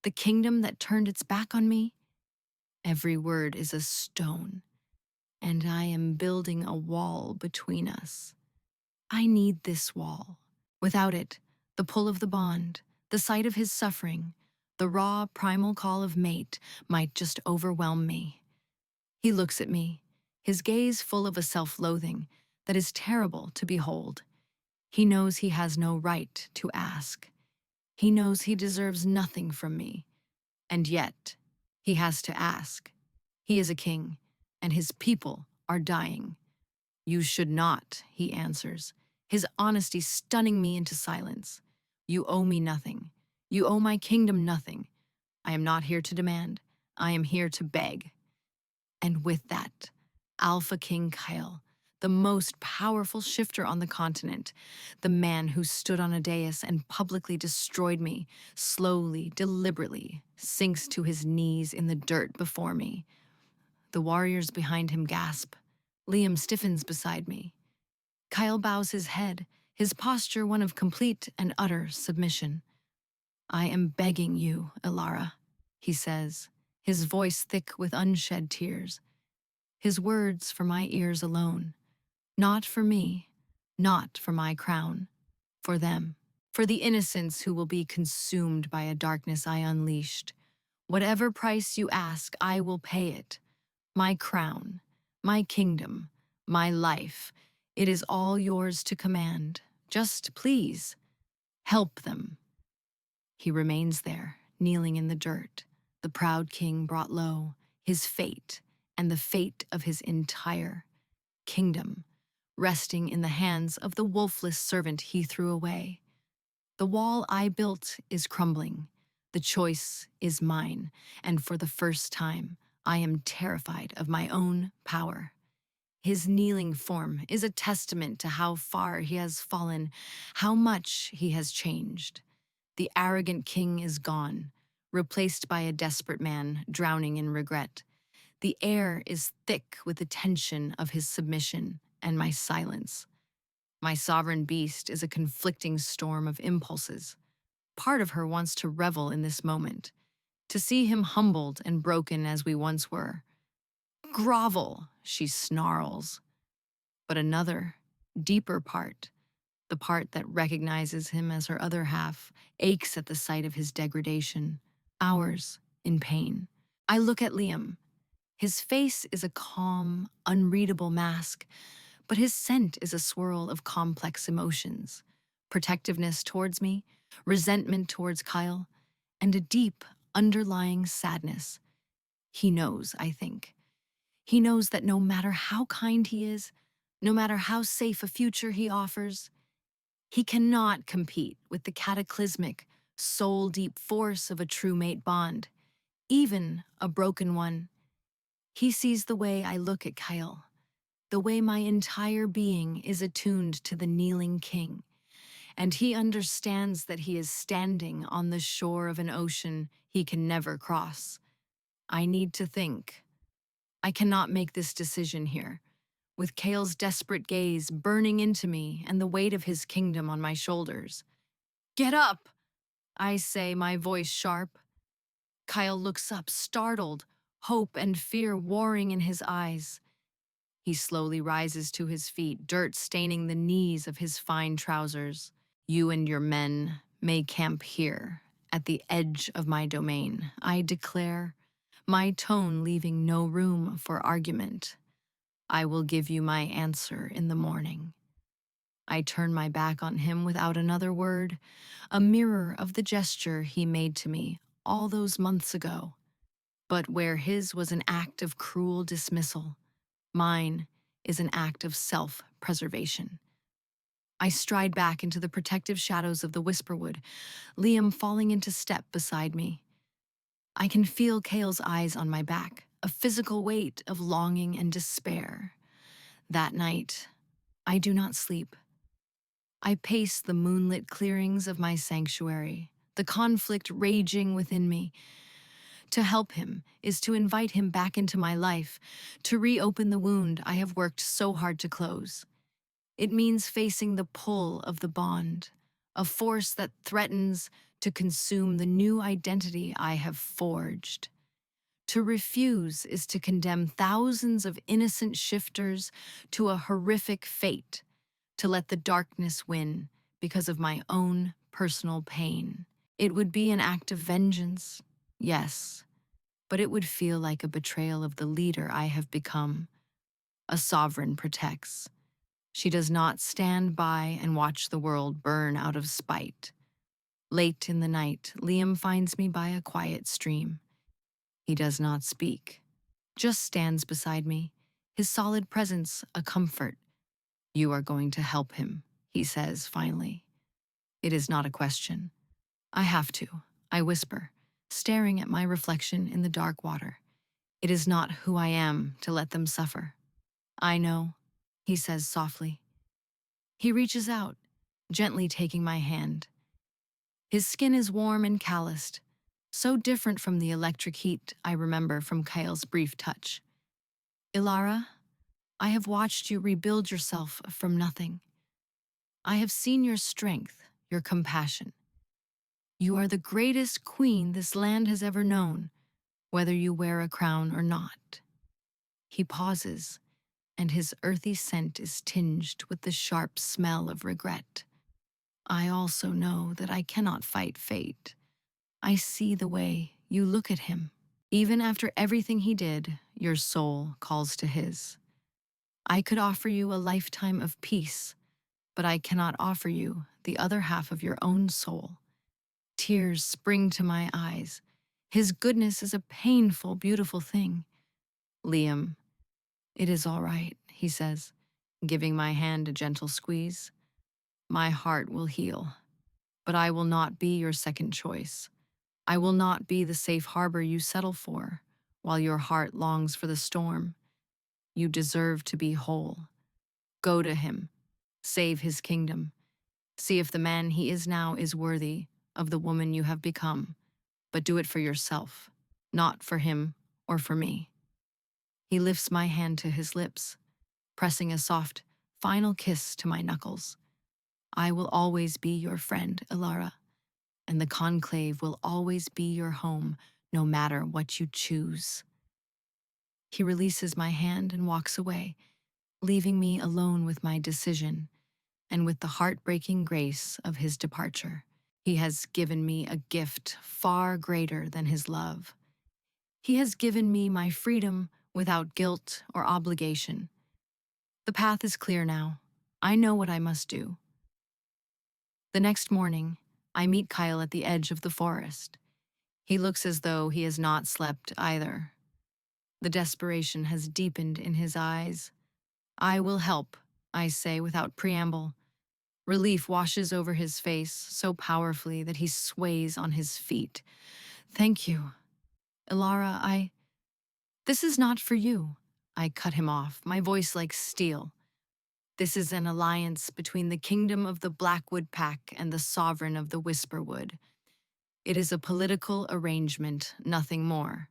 The kingdom that turned its back on me? Every word is a stone, and I am building a wall between us. I need this wall. Without it, the pull of the bond, the sight of his suffering, the raw, primal call of mate might just overwhelm me. He looks at me, his gaze full of a self-loathing that is terrible to behold. He knows he has no right to ask. He knows he deserves nothing from me. And yet, he has to ask. He is a king, and his people are dying. You should not, he answers, his honesty stunning me into silence. You owe me nothing. You owe my kingdom nothing. I am not here to demand. I am here to beg. And with that, Alpha King Kyle, the most powerful shifter on the continent, the man who stood on a dais and publicly destroyed me, slowly, deliberately, sinks to his knees in the dirt before me. The warriors behind him gasp. Liam stiffens beside me. Kyle bows his head, his posture one of complete and utter submission. "I am begging you, Ilara," he says, his voice thick with unshed tears. His words for my ears alone. Not for me, not for my crown, for them, for the innocents who will be consumed by a darkness I unleashed. Whatever price you ask, I will pay it. My crown, my kingdom, my life, it is all yours to command. Just please, help them." He remains there, kneeling in the dirt, the proud king brought low, his fate, and the fate of his entire kingdom, resting in the hands of the wolfless servant he threw away. The wall I built is crumbling. The choice is mine, and for the first time, I am terrified of my own power. His kneeling form is a testament to how far he has fallen, how much he has changed. The arrogant king is gone, replaced by a desperate man drowning in regret. The air is thick with the tension of his submission and my silence. My sovereign beast is a conflicting storm of impulses. Part of her wants to revel in this moment, to see him humbled and broken as we once were. "Grovel," she snarls. But another, deeper part, the part that recognizes him as her other half, aches at the sight of his degradation, ours in pain. I look at Liam. His face is a calm, unreadable mask, but his scent is a swirl of complex emotions. Protectiveness towards me, resentment towards Kyle, and a deep, underlying sadness. He knows, I think. He knows that no matter how kind he is, no matter how safe a future he offers, he cannot compete with the cataclysmic, soul-deep force of a true mate bond, even a broken one. He sees the way I look at Kyle, the way my entire being is attuned to the kneeling king, and he understands that he is standing on the shore of an ocean he can never cross. I need to think. I cannot make this decision here, with Kale's desperate gaze burning into me and the weight of his kingdom on my shoulders. "Get up!" I say, my voice sharp. Kyle looks up, startled, hope and fear warring in his eyes. He slowly rises to his feet, dirt staining the knees of his fine trousers. "You and your men may camp here, at the edge of my domain," I declare, my tone leaving no room for argument. "I will give you my answer in the morning." I turn my back on him without another word, a mirror of the gesture he made to me all those months ago. But where his was an act of cruel dismissal, mine is an act of self-preservation. I stride back into the protective shadows of the Whisperwood, Liam falling into step beside me. I can feel Kale's eyes on my back, a physical weight of longing and despair. That night, I do not sleep. I pace the moonlit clearings of my sanctuary, the conflict raging within me. To help him is to invite him back into my life, to reopen the wound I have worked so hard to close. It means facing the pull of the bond, a force that threatens to consume the new identity I have forged. To refuse is to condemn thousands of innocent shifters to a horrific fate, to let the darkness win because of my own personal pain. It would be an act of vengeance, yes, but it would feel like a betrayal of the leader I have become. A sovereign protects. She does not stand by and watch the world burn out of spite. Late in the night, Liam finds me by a quiet stream. He does not speak, just stands beside me, his solid presence a comfort. "You are going to help him," he says finally. It is not a question. "I have to," I whisper, staring at my reflection in the dark water. It is not who I am to let them suffer. I know. he says softly. He reaches out, gently taking my hand. His skin is warm and calloused, so different from the electric heat I remember from Kyle's brief touch. Ilara, I have watched you rebuild yourself from nothing. I have seen your strength, your compassion. You are the greatest queen this land has ever known, whether you wear a crown or not. He pauses, and his earthy scent is tinged with the sharp smell of regret. I also know that I cannot fight fate. I see the way you look at him. Even after everything he did, your soul calls to his. I could offer you a lifetime of peace, but I cannot offer you the other half of your own soul. Tears spring to my eyes. His goodness is a painful, beautiful thing. Liam, it is all right, he says, giving my hand a gentle squeeze. My heart will heal, but I will not be your second choice. I will not be the safe harbor you settle for, while your heart longs for the storm. You deserve to be whole. Go to him. Save his kingdom. See if the man he is now is worthy of the woman you have become, but do it for yourself, not for him or for me. He lifts my hand to his lips, pressing a soft, final kiss to my knuckles. I will always be your friend, Ilara, and the conclave will always be your home, no matter what you choose. He releases my hand and walks away, leaving me alone with my decision and with the heartbreaking grace of his departure. He has given me a gift far greater than his love. He has given me my freedom without guilt or obligation. The path is clear now. I know what I must do. The next morning, I meet Kyle at the edge of the forest. He looks as though he has not slept either. The desperation has deepened in his eyes. I will help, I say without preamble. Relief washes over his face so powerfully that he sways on his feet. Thank you. Ilara, This is not for you. I cut him off, my voice like steel. This is an alliance between the kingdom of the Blackwood Pack and the sovereign of the Whisperwood. It is a political arrangement, nothing more.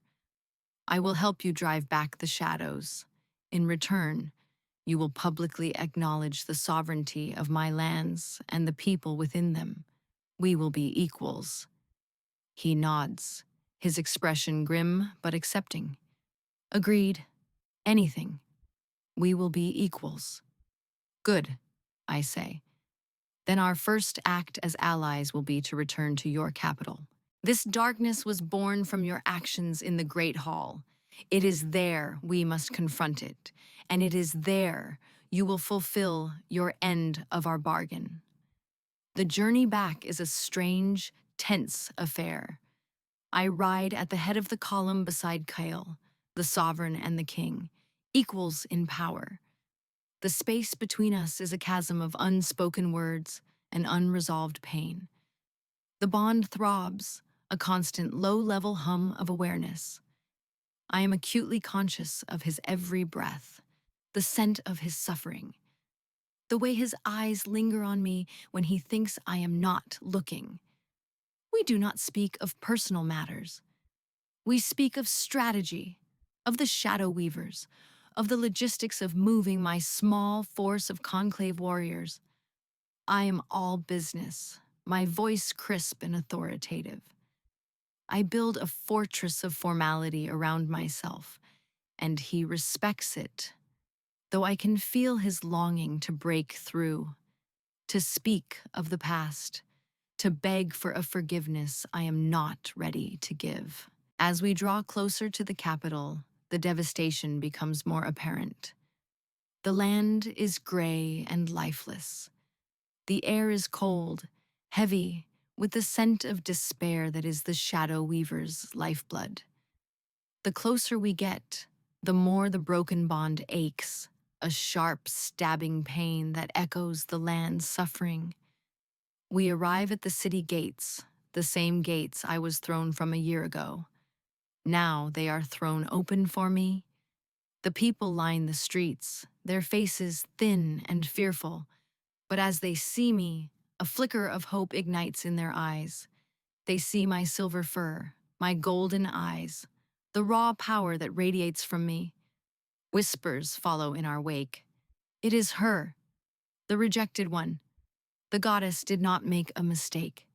I will help you drive back the shadows. In return, you will publicly acknowledge the sovereignty of my lands and the people within them. We will be equals. He nods, his expression grim but accepting. Agreed. Anything. We will be equals. Good, I say. Then our first act as allies will be to return to your capital. This darkness was born from your actions in the Great Hall. It is there we must confront it, and it is there you will fulfill your end of our bargain. The journey back is a strange, tense affair. I ride at the head of the column beside Kyle, the sovereign and the king, equals in power. The space between us is a chasm of unspoken words and unresolved pain. The bond throbs, a constant low-level hum of awareness. I am acutely conscious of his every breath, the scent of his suffering, the way his eyes linger on me when he thinks I am not looking. We do not speak of personal matters. We speak of strategy, of the shadow weavers, of the logistics of moving my small force of conclave warriors. I am all business, my voice crisp and authoritative. I build a fortress of formality around myself, and he respects it, though I can feel his longing to break through, to speak of the past, to beg for a forgiveness I am not ready to give. As we draw closer to the capital, the devastation becomes more apparent. The land is gray and lifeless. The air is cold, heavy, with the scent of despair that is the shadow weaver's lifeblood. The closer we get, the more the broken bond aches, a sharp, stabbing pain that echoes the land's suffering. We arrive at the city gates, the same gates I was thrown from a year ago. Now they are thrown open for me. The people line the streets, their faces thin and fearful, but as they see me, a flicker of hope ignites in their eyes. They see my silver fur, my golden eyes, the raw power that radiates from me. Whispers follow in our wake. It is her, the rejected one. The goddess did not make a mistake.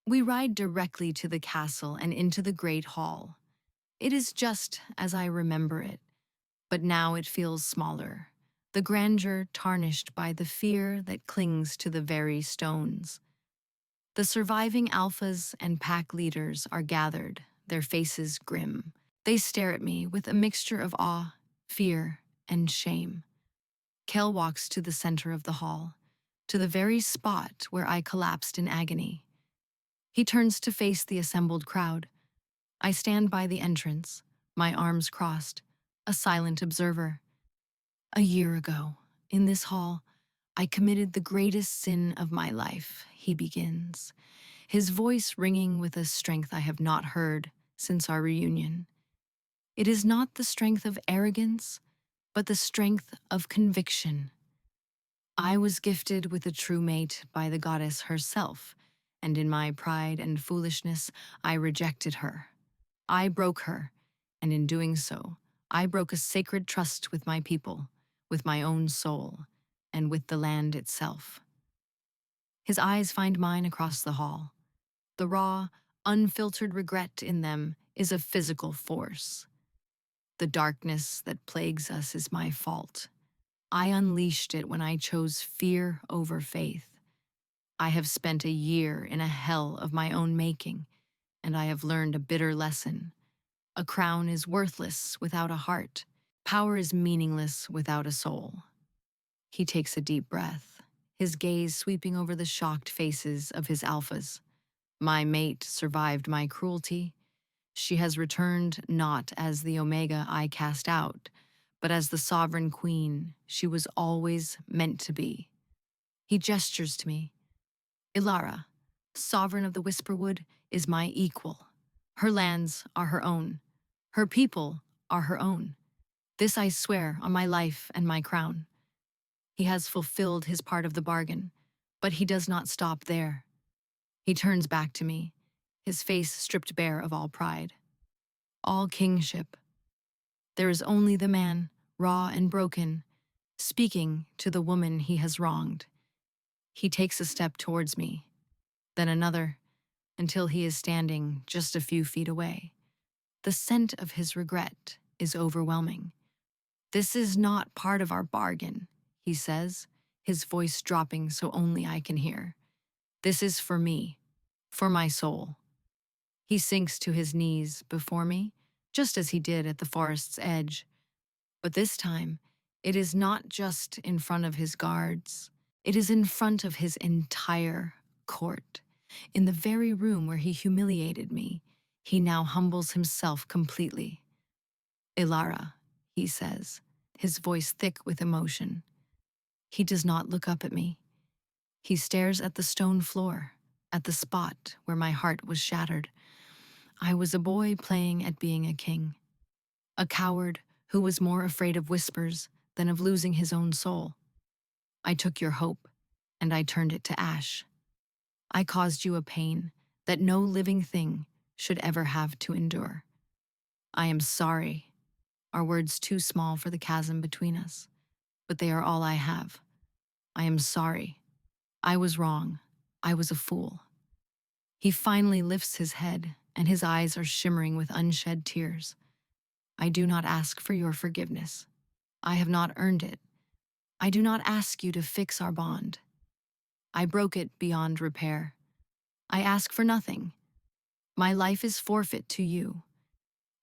We ride directly to the castle and into the great hall. It is just as I remember it, but now it feels smaller, the grandeur tarnished by the fear that clings to the very stones. The surviving alphas and pack leaders are gathered, their faces grim. They stare at me with a mixture of awe, fear, and shame. Kel walks to the center of the hall, to the very spot where I collapsed in agony. He turns to face the assembled crowd. I stand by the entrance, my arms crossed, a silent observer. A year ago, in this hall, I committed the greatest sin of my life, he begins, his voice ringing with a strength I have not heard since our reunion. It is not the strength of arrogance, but the strength of conviction. I was gifted with a true mate by the goddess herself, and in my pride and foolishness, I rejected her. I broke her, and in doing so, I broke a sacred trust with my people, with my own soul, and with the land itself. His eyes find mine across the hall. The raw, unfiltered regret in them is a physical force. The darkness that plagues us is my fault. I unleashed it when I chose fear over faith. I have spent a year in a hell of my own making, and I have learned a bitter lesson. A crown is worthless without a heart. Power is meaningless without a soul. He takes a deep breath, his gaze sweeping over the shocked faces of his alphas. My mate survived my cruelty. She has returned not as the Omega I cast out, but as the sovereign queen she was always meant to be. He gestures to me. Ilara, sovereign of the Whisperwood, is my equal. Her lands are her own. Her people are her own. This I swear on my life and my crown. He has fulfilled his part of the bargain, but he does not stop there. He turns back to me, his face stripped bare of all pride, all kingship. There is only the man, raw and broken, speaking to the woman he has wronged. He takes a step towards me, then another, until he is standing just a few feet away. The scent of his regret is overwhelming. This is not part of our bargain, he says, his voice dropping so only I can hear. This is for me, for my soul. He sinks to his knees before me, just as he did at the forest's edge. But this time, it is not just in front of his guards. It is in front of his entire court. In the very room where he humiliated me, he now humbles himself completely. Ilara, he says, his voice thick with emotion. He does not look up at me. He stares at the stone floor, at the spot where my heart was shattered. I was a boy playing at being a king, a coward who was more afraid of whispers than of losing his own soul. I took your hope, and I turned it to ash. I caused you a pain that no living thing should ever have to endure. I am sorry. Are words too small for the chasm between us? But they are all I have. I am sorry. I was wrong. I was a fool. He finally lifts his head, and his eyes are shimmering with unshed tears. I do not ask for your forgiveness. I have not earned it. I do not ask you to fix our bond. I broke it beyond repair. I ask for nothing. My life is forfeit to you.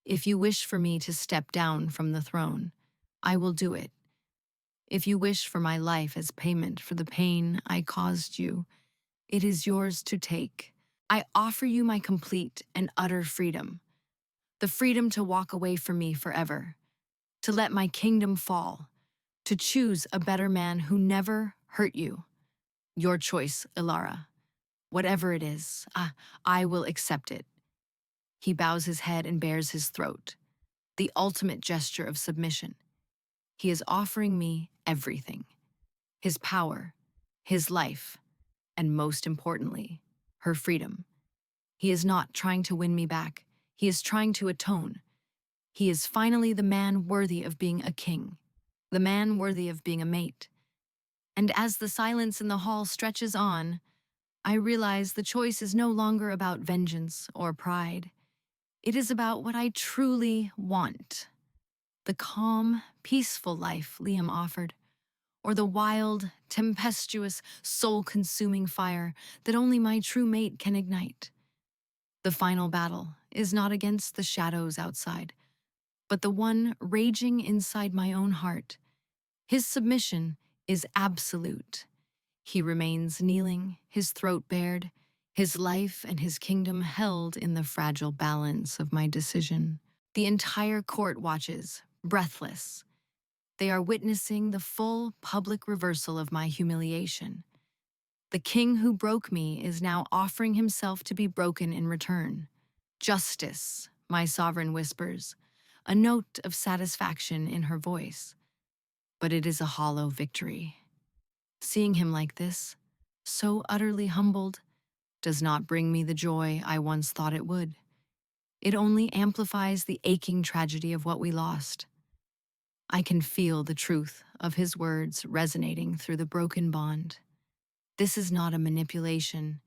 If you wish for me to step down from the throne, I will do it. If you wish for my life as payment for the pain I caused you, it is yours to take. I offer you my complete and utter freedom, the freedom to walk away from me forever, to let my kingdom fall, to choose a better man who never hurt you. Your choice, Ilara. Whatever it is, I will accept it. He bows his head and bares his throat, the ultimate gesture of submission. He is offering me everything: his power, his life, and most importantly, her freedom. He is not trying to win me back. He is trying to atone. He is finally the man worthy of being a king, the man worthy of being a mate. And as the silence in the hall stretches on, I realize the choice is no longer about vengeance or pride. It is about what I truly want: the calm, peaceful life Liam offered, or the wild, tempestuous, soul-consuming fire that only my true mate can ignite. The final battle is not against the shadows outside, but the one raging inside my own heart. His submission is absolute. He remains kneeling, his throat bared, his life and his kingdom held in the fragile balance of my decision. The entire court watches, breathless. They are witnessing the full public reversal of my humiliation. The king who broke me is now offering himself to be broken in return. Justice, my sovereign whispers, a note of satisfaction in her voice. But it is a hollow victory. Seeing him like this, so utterly humbled, does not bring me the joy I once thought it would. It only amplifies the aching tragedy of what we lost. I can feel the truth of his words resonating through the broken bond. This is not a manipulation.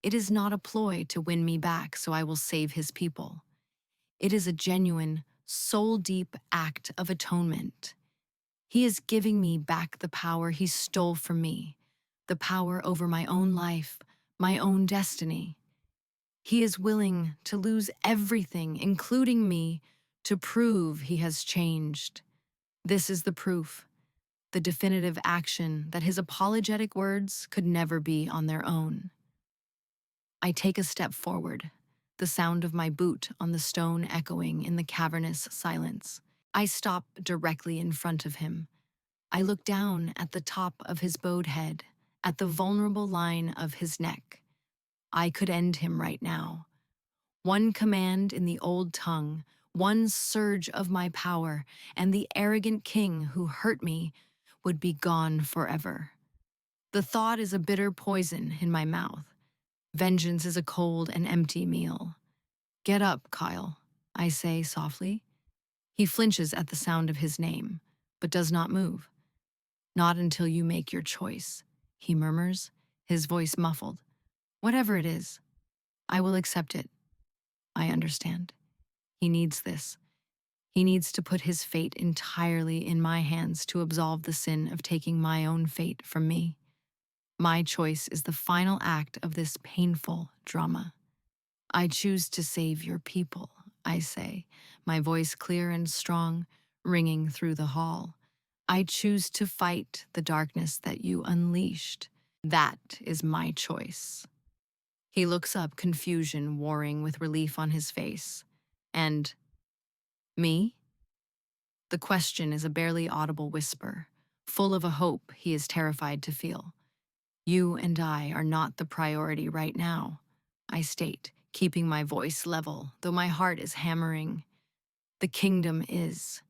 It is not a ploy to win me back so I will save his people. It is a genuine, soul-deep act of atonement. He is giving me back the power he stole from me, the power over my own life, my own destiny. He is willing to lose everything, including me, to prove he has changed. This is the proof, the definitive action that his apologetic words could never be on their own. I take a step forward, the sound of my boot on the stone echoing in the cavernous silence. I stop directly in front of him. I look down at the top of his bowed head, at the vulnerable line of his neck. I could end him right now. One command in the old tongue, one surge of my power, and the arrogant king who hurt me would be gone forever. The thought is a bitter poison in my mouth. Vengeance is a cold and empty meal. Get up, Kyle, I say softly. He flinches at the sound of his name, but does not move. Not until you make your choice, he murmurs, his voice muffled. Whatever it is, I will accept it. I understand. He needs this. He needs to put his fate entirely in my hands to absolve the sin of taking my own fate from me. My choice is the final act of this painful drama. I choose to save your people, I say, my voice clear and strong, ringing through the hall. I choose to fight the darkness that you unleashed. That is my choice. He looks up, confusion warring with relief on his face. And me? The question is a barely audible whisper, full of a hope he is terrified to feel. You and I are not the priority right now, I state, keeping my voice level, though my heart is hammering. The kingdom is.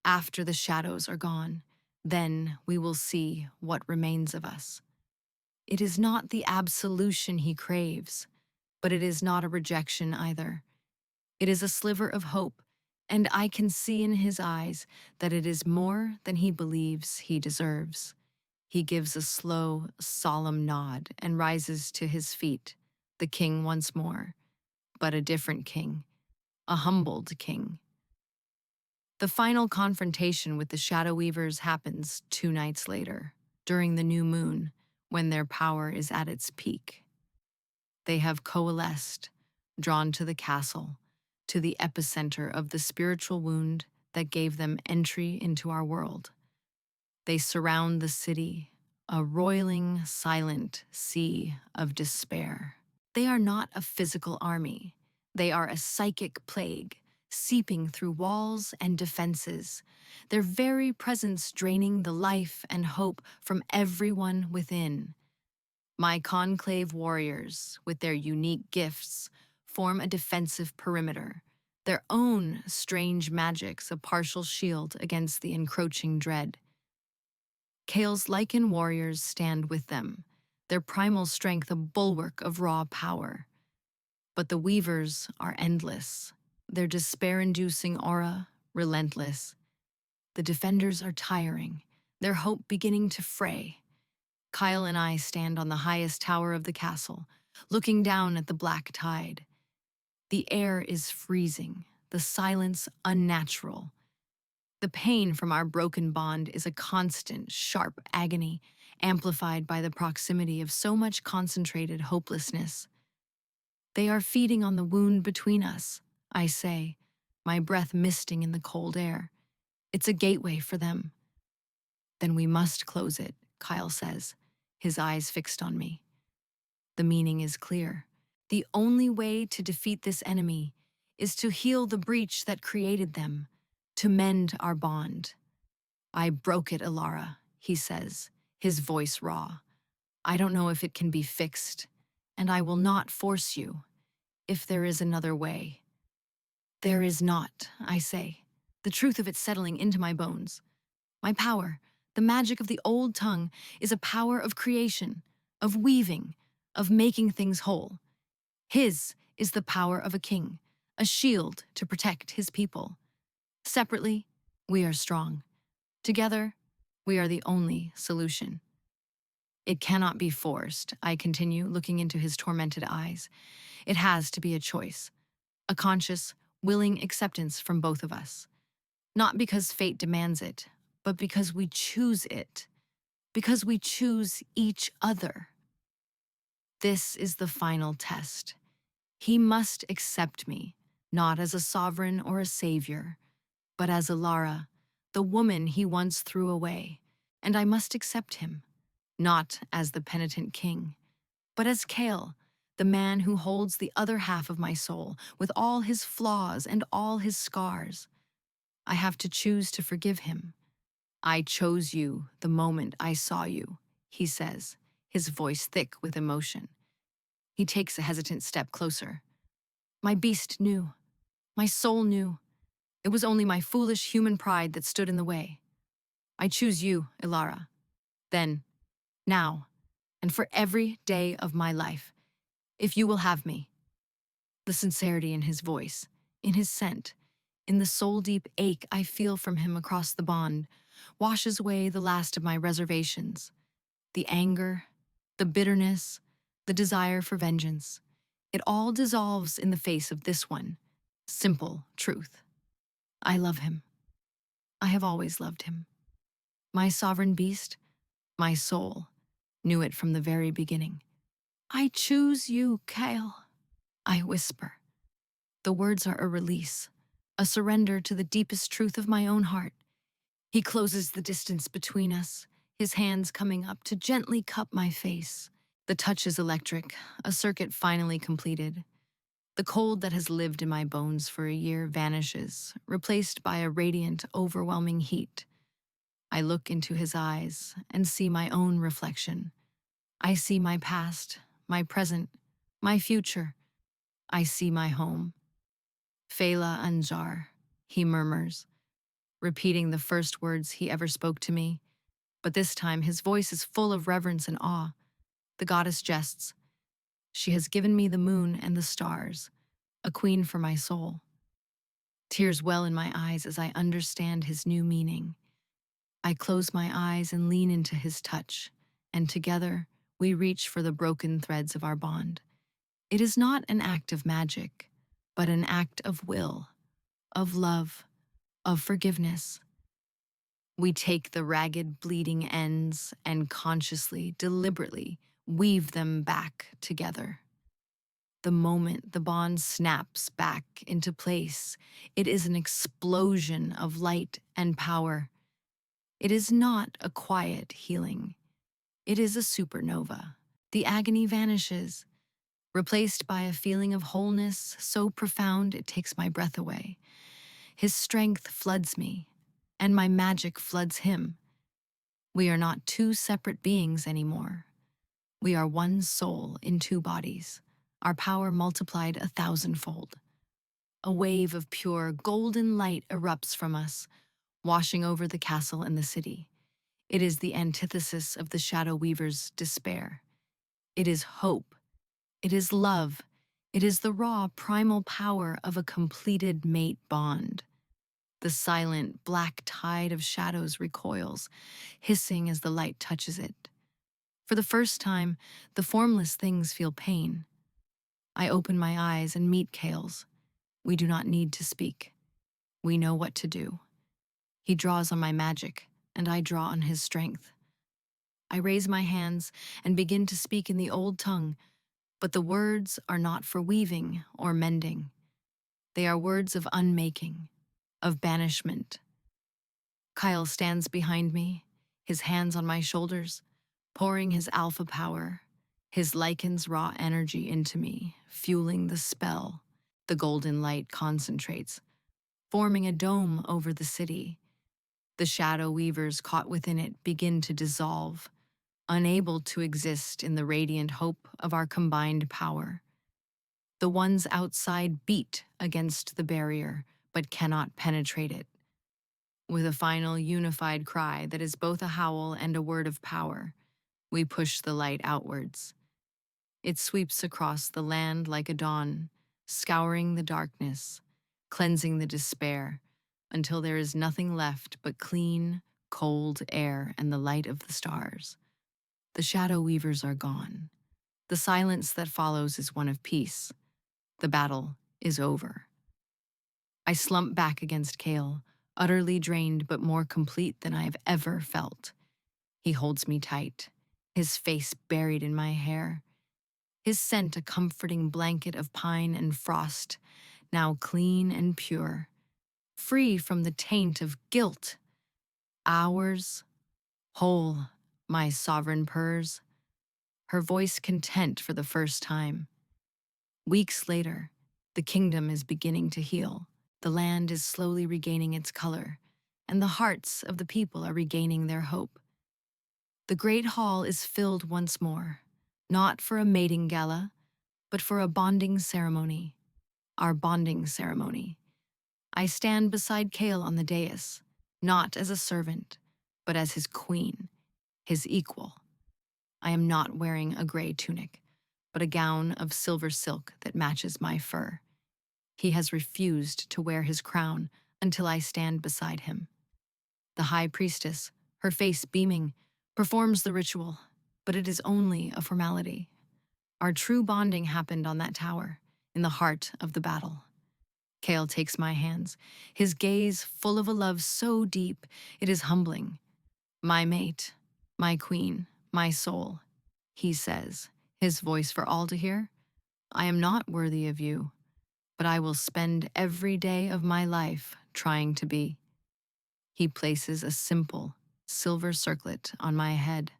After the shadows are gone, then we will see what remains of us. It is not the absolution he craves, but it is not a rejection either. It is a sliver of hope, and I can see in his eyes that it is more than he believes he deserves. He gives a slow, solemn nod and rises to his feet, the king once more, but a different king, a humbled king. The final confrontation with the Shadow Weavers happens 2 nights later, during the new moon, when their power is at its peak. They have coalesced, drawn to the castle, to the epicenter of the spiritual wound that gave them entry into our world. They surround the city, a roiling, silent sea of despair. They are not a physical army. They are a psychic plague, seeping through walls and defenses, their very presence draining the life and hope from everyone within. My conclave warriors, with their unique gifts, form a defensive perimeter, their own strange magics a partial shield against the encroaching dread. Kale's lichen warriors stand with them, their primal strength a bulwark of raw power. But the weavers are endless, their despair-inducing aura relentless. The defenders are tiring, their hope beginning to fray. Kyle and I stand on the highest tower of the castle, looking down at the black tide. The air is freezing, the silence unnatural. The pain from our broken bond is a constant, sharp agony, amplified by the proximity of so much concentrated hopelessness. They are feeding on the wound between us, I say, my breath misting in the cold air. It's a gateway for them. Then we must close it, Kyle says, his eyes fixed on me. The meaning is clear. The only way to defeat this enemy is to heal the breach that created them, to mend our bond. I broke it, Ilara, he says, his voice raw. I don't know if it can be fixed, and I will not force you, if there is another way. There is not, I say, the truth of it settling into my bones. My power, the magic of the old tongue, is a power of creation, of weaving, of making things whole. His is the power of a king, a shield to protect his people. Separately, we are strong. Together, we are the only solution. It cannot be forced, I continue, looking into his tormented eyes. It has to be a choice, a conscious, willing acceptance from both of us. Not because fate demands it, but because we choose it, because we choose each other. This is the final test. He must accept me, not as a sovereign or a savior, but as Ilara, the woman he once threw away, and I must accept him, not as the penitent king, but as Kale, the man who holds the other half of my soul, with all his flaws and all his scars. I have to choose to forgive him. I chose you the moment I saw you, he says, his voice thick with emotion. He takes a hesitant step closer. My beast knew. My soul knew. It was only my foolish human pride that stood in the way. I choose you, Ilara. Then, now, and for every day of my life, if you will have me. The sincerity in his voice, in his scent, in the soul-deep ache I feel from him across the bond, washes away the last of my reservations. The anger, the bitterness, the desire for vengeance. It all dissolves in the face of this one, simple truth. I love him. I have always loved him. My sovereign beast, my soul, knew it from the very beginning. I choose you, Kale, I whisper. The words are a release, a surrender to the deepest truth of my own heart. He closes the distance between us, his hands coming up to gently cup my face. The touch is electric, a circuit finally completed. The cold that has lived in my bones for a year vanishes, replaced by a radiant, overwhelming heat. I look into his eyes and see my own reflection. I see my past, my present, my future. I see my home. Fela Anjar, he murmurs, repeating the first words he ever spoke to me. But this time his voice is full of reverence and awe. The goddess jests. She has given me the moon and the stars, a queen for my soul. Tears well in my eyes as I understand his new meaning. I close my eyes and lean into his touch, and together we reach for the broken threads of our bond. It is not an act of magic, but an act of will, of love, of forgiveness. We take the ragged, bleeding ends and consciously, deliberately, weave them back together. The moment the bond snaps back into place, it is an explosion of light and power. It is not a quiet healing. It is a supernova. The agony vanishes, replaced by a feeling of wholeness so profound it takes my breath away. His strength floods me, and my magic floods him. We are not two separate beings anymore. We are one soul in two bodies, our power multiplied 1,000-fold. a wave of pure, golden light erupts from us, washing over the castle and the city. It is the antithesis of the Shadow Weaver's despair. It is hope. It is love. It is the raw, primal power of a completed mate bond. The silent, black tide of shadows recoils, hissing as the light touches it. For the first time, the formless things feel pain. I open my eyes and meet Kale's. We do not need to speak. We know what to do. He draws on my magic, and I draw on his strength. I raise my hands and begin to speak in the old tongue, but the words are not for weaving or mending. They are words of unmaking, of banishment. Kyle stands behind me, his hands on my shoulders, pouring his alpha power, his lichen's raw energy into me, fueling the spell. The golden light concentrates, forming a dome over the city. The shadow weavers caught within it begin to dissolve, unable to exist in the radiant hope of our combined power. The ones outside beat against the barrier, but cannot penetrate it. With a final unified cry that is both a howl and a word of power, we push the light outwards. It sweeps across the land like a dawn, scouring the darkness, cleansing the despair, until there is nothing left but clean, cold air and the light of the stars. The shadow weavers are gone. The silence that follows is one of peace. The battle is over. I slump back against Kale, utterly drained but more complete than I have ever felt. He holds me tight, his face buried in my hair, his scent a comforting blanket of pine and frost, now clean and pure, free from the taint of guilt. Ours, whole, my sovereign purrs, her voice content for the first time. Weeks later, the kingdom is beginning to heal. The land is slowly regaining its color, and the hearts of the people are regaining their hope. The great hall is filled once more, not for a mating gala, but for a bonding ceremony. Our bonding ceremony. I stand beside Kale on the dais, not as a servant, but as his queen, his equal. I am not wearing a gray tunic, but a gown of silver silk that matches my fur. He has refused to wear his crown until I stand beside him. The high priestess, her face beaming, performs the ritual, but it is only a formality. Our true bonding happened on that tower, in the heart of the battle. Kale takes my hands, his gaze full of a love so deep it is humbling. My mate, my queen, my soul, he says, his voice for all to hear. I am not worthy of you, but I will spend every day of my life trying to be. He places a simple, silver circlet on my head,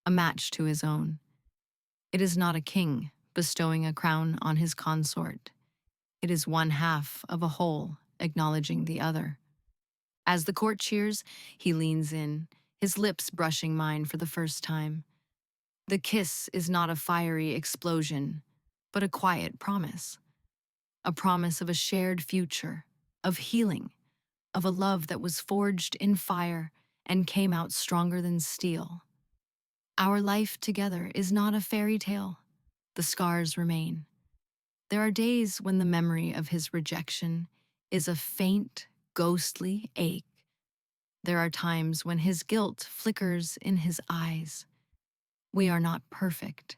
a match to his own. It is not a king bestowing a crown on his consort. It is one half of a whole acknowledging the other. As the court cheers, he leans in, his lips brushing mine for the first time. The kiss is not a fiery explosion, but a quiet promise. A promise of a shared future, of healing, of a love that was forged in fire and came out stronger than steel. Our life together is not a fairy tale. The scars remain. There are days when the memory of his rejection is a faint, ghostly ache. There are times when his guilt flickers in his eyes. We are not perfect.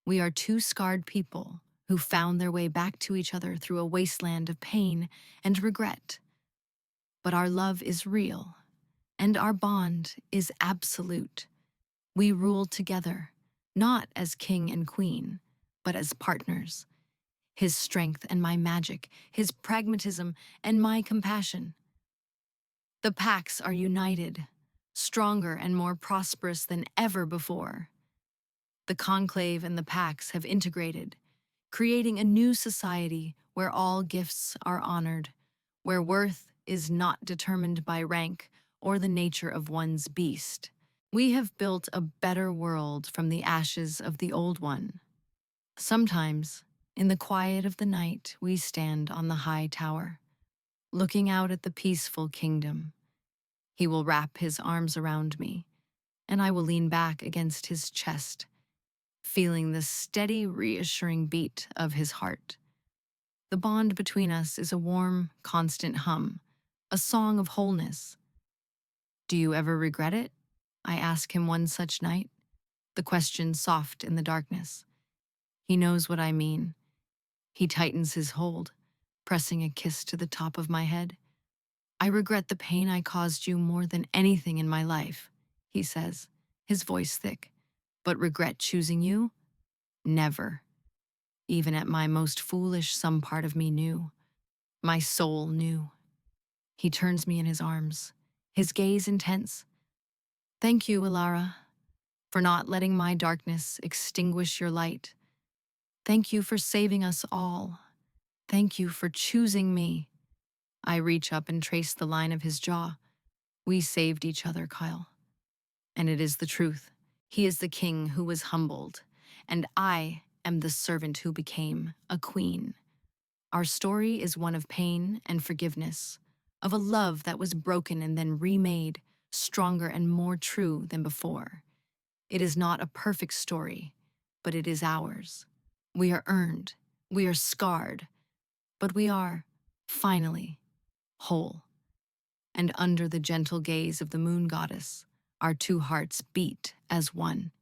We are two scarred people who found their way back to each other through a wasteland of pain and regret. But our love is real, and our bond is absolute. We rule together, not as king and queen, but as partners. His strength and my magic, his pragmatism and my compassion. The Pax are united, stronger and more prosperous than ever before. The Conclave and the Pax have integrated, creating a new society where all gifts are honored, where worth is not determined by rank or the nature of one's beast. We have built a better world from the ashes of the old one. Sometimes In the quiet of the night, we stand on the high tower, looking out at the peaceful kingdom. He will wrap his arms around me, and I will lean back against his chest, feeling the steady, reassuring beat of his heart. The bond between us is a warm, constant hum, a song of wholeness. Do you ever regret it? I ask him one such night, the question soft in the darkness. He knows what I mean. He tightens his hold, pressing a kiss to the top of my head. I regret the pain I caused you more than anything in my life, he says, his voice thick. But regret choosing you? Never. Even at my most foolish, some part of me knew. My soul knew. He turns me in his arms, his gaze intense. Thank you, Ilara, for not letting my darkness extinguish your light. Thank you for saving us all. Thank you for choosing me. I reach up and trace the line of his jaw. We saved each other, Kyle. And it is the truth. He is the king who was humbled, and I am the servant who became a queen. Our story is one of pain and forgiveness, of a love that was broken and then remade, stronger and more true than before. It is not a perfect story, but it is ours. We are earned, we are scarred, but we are, finally, whole. And under the gentle gaze of the moon goddess, our two hearts beat as one.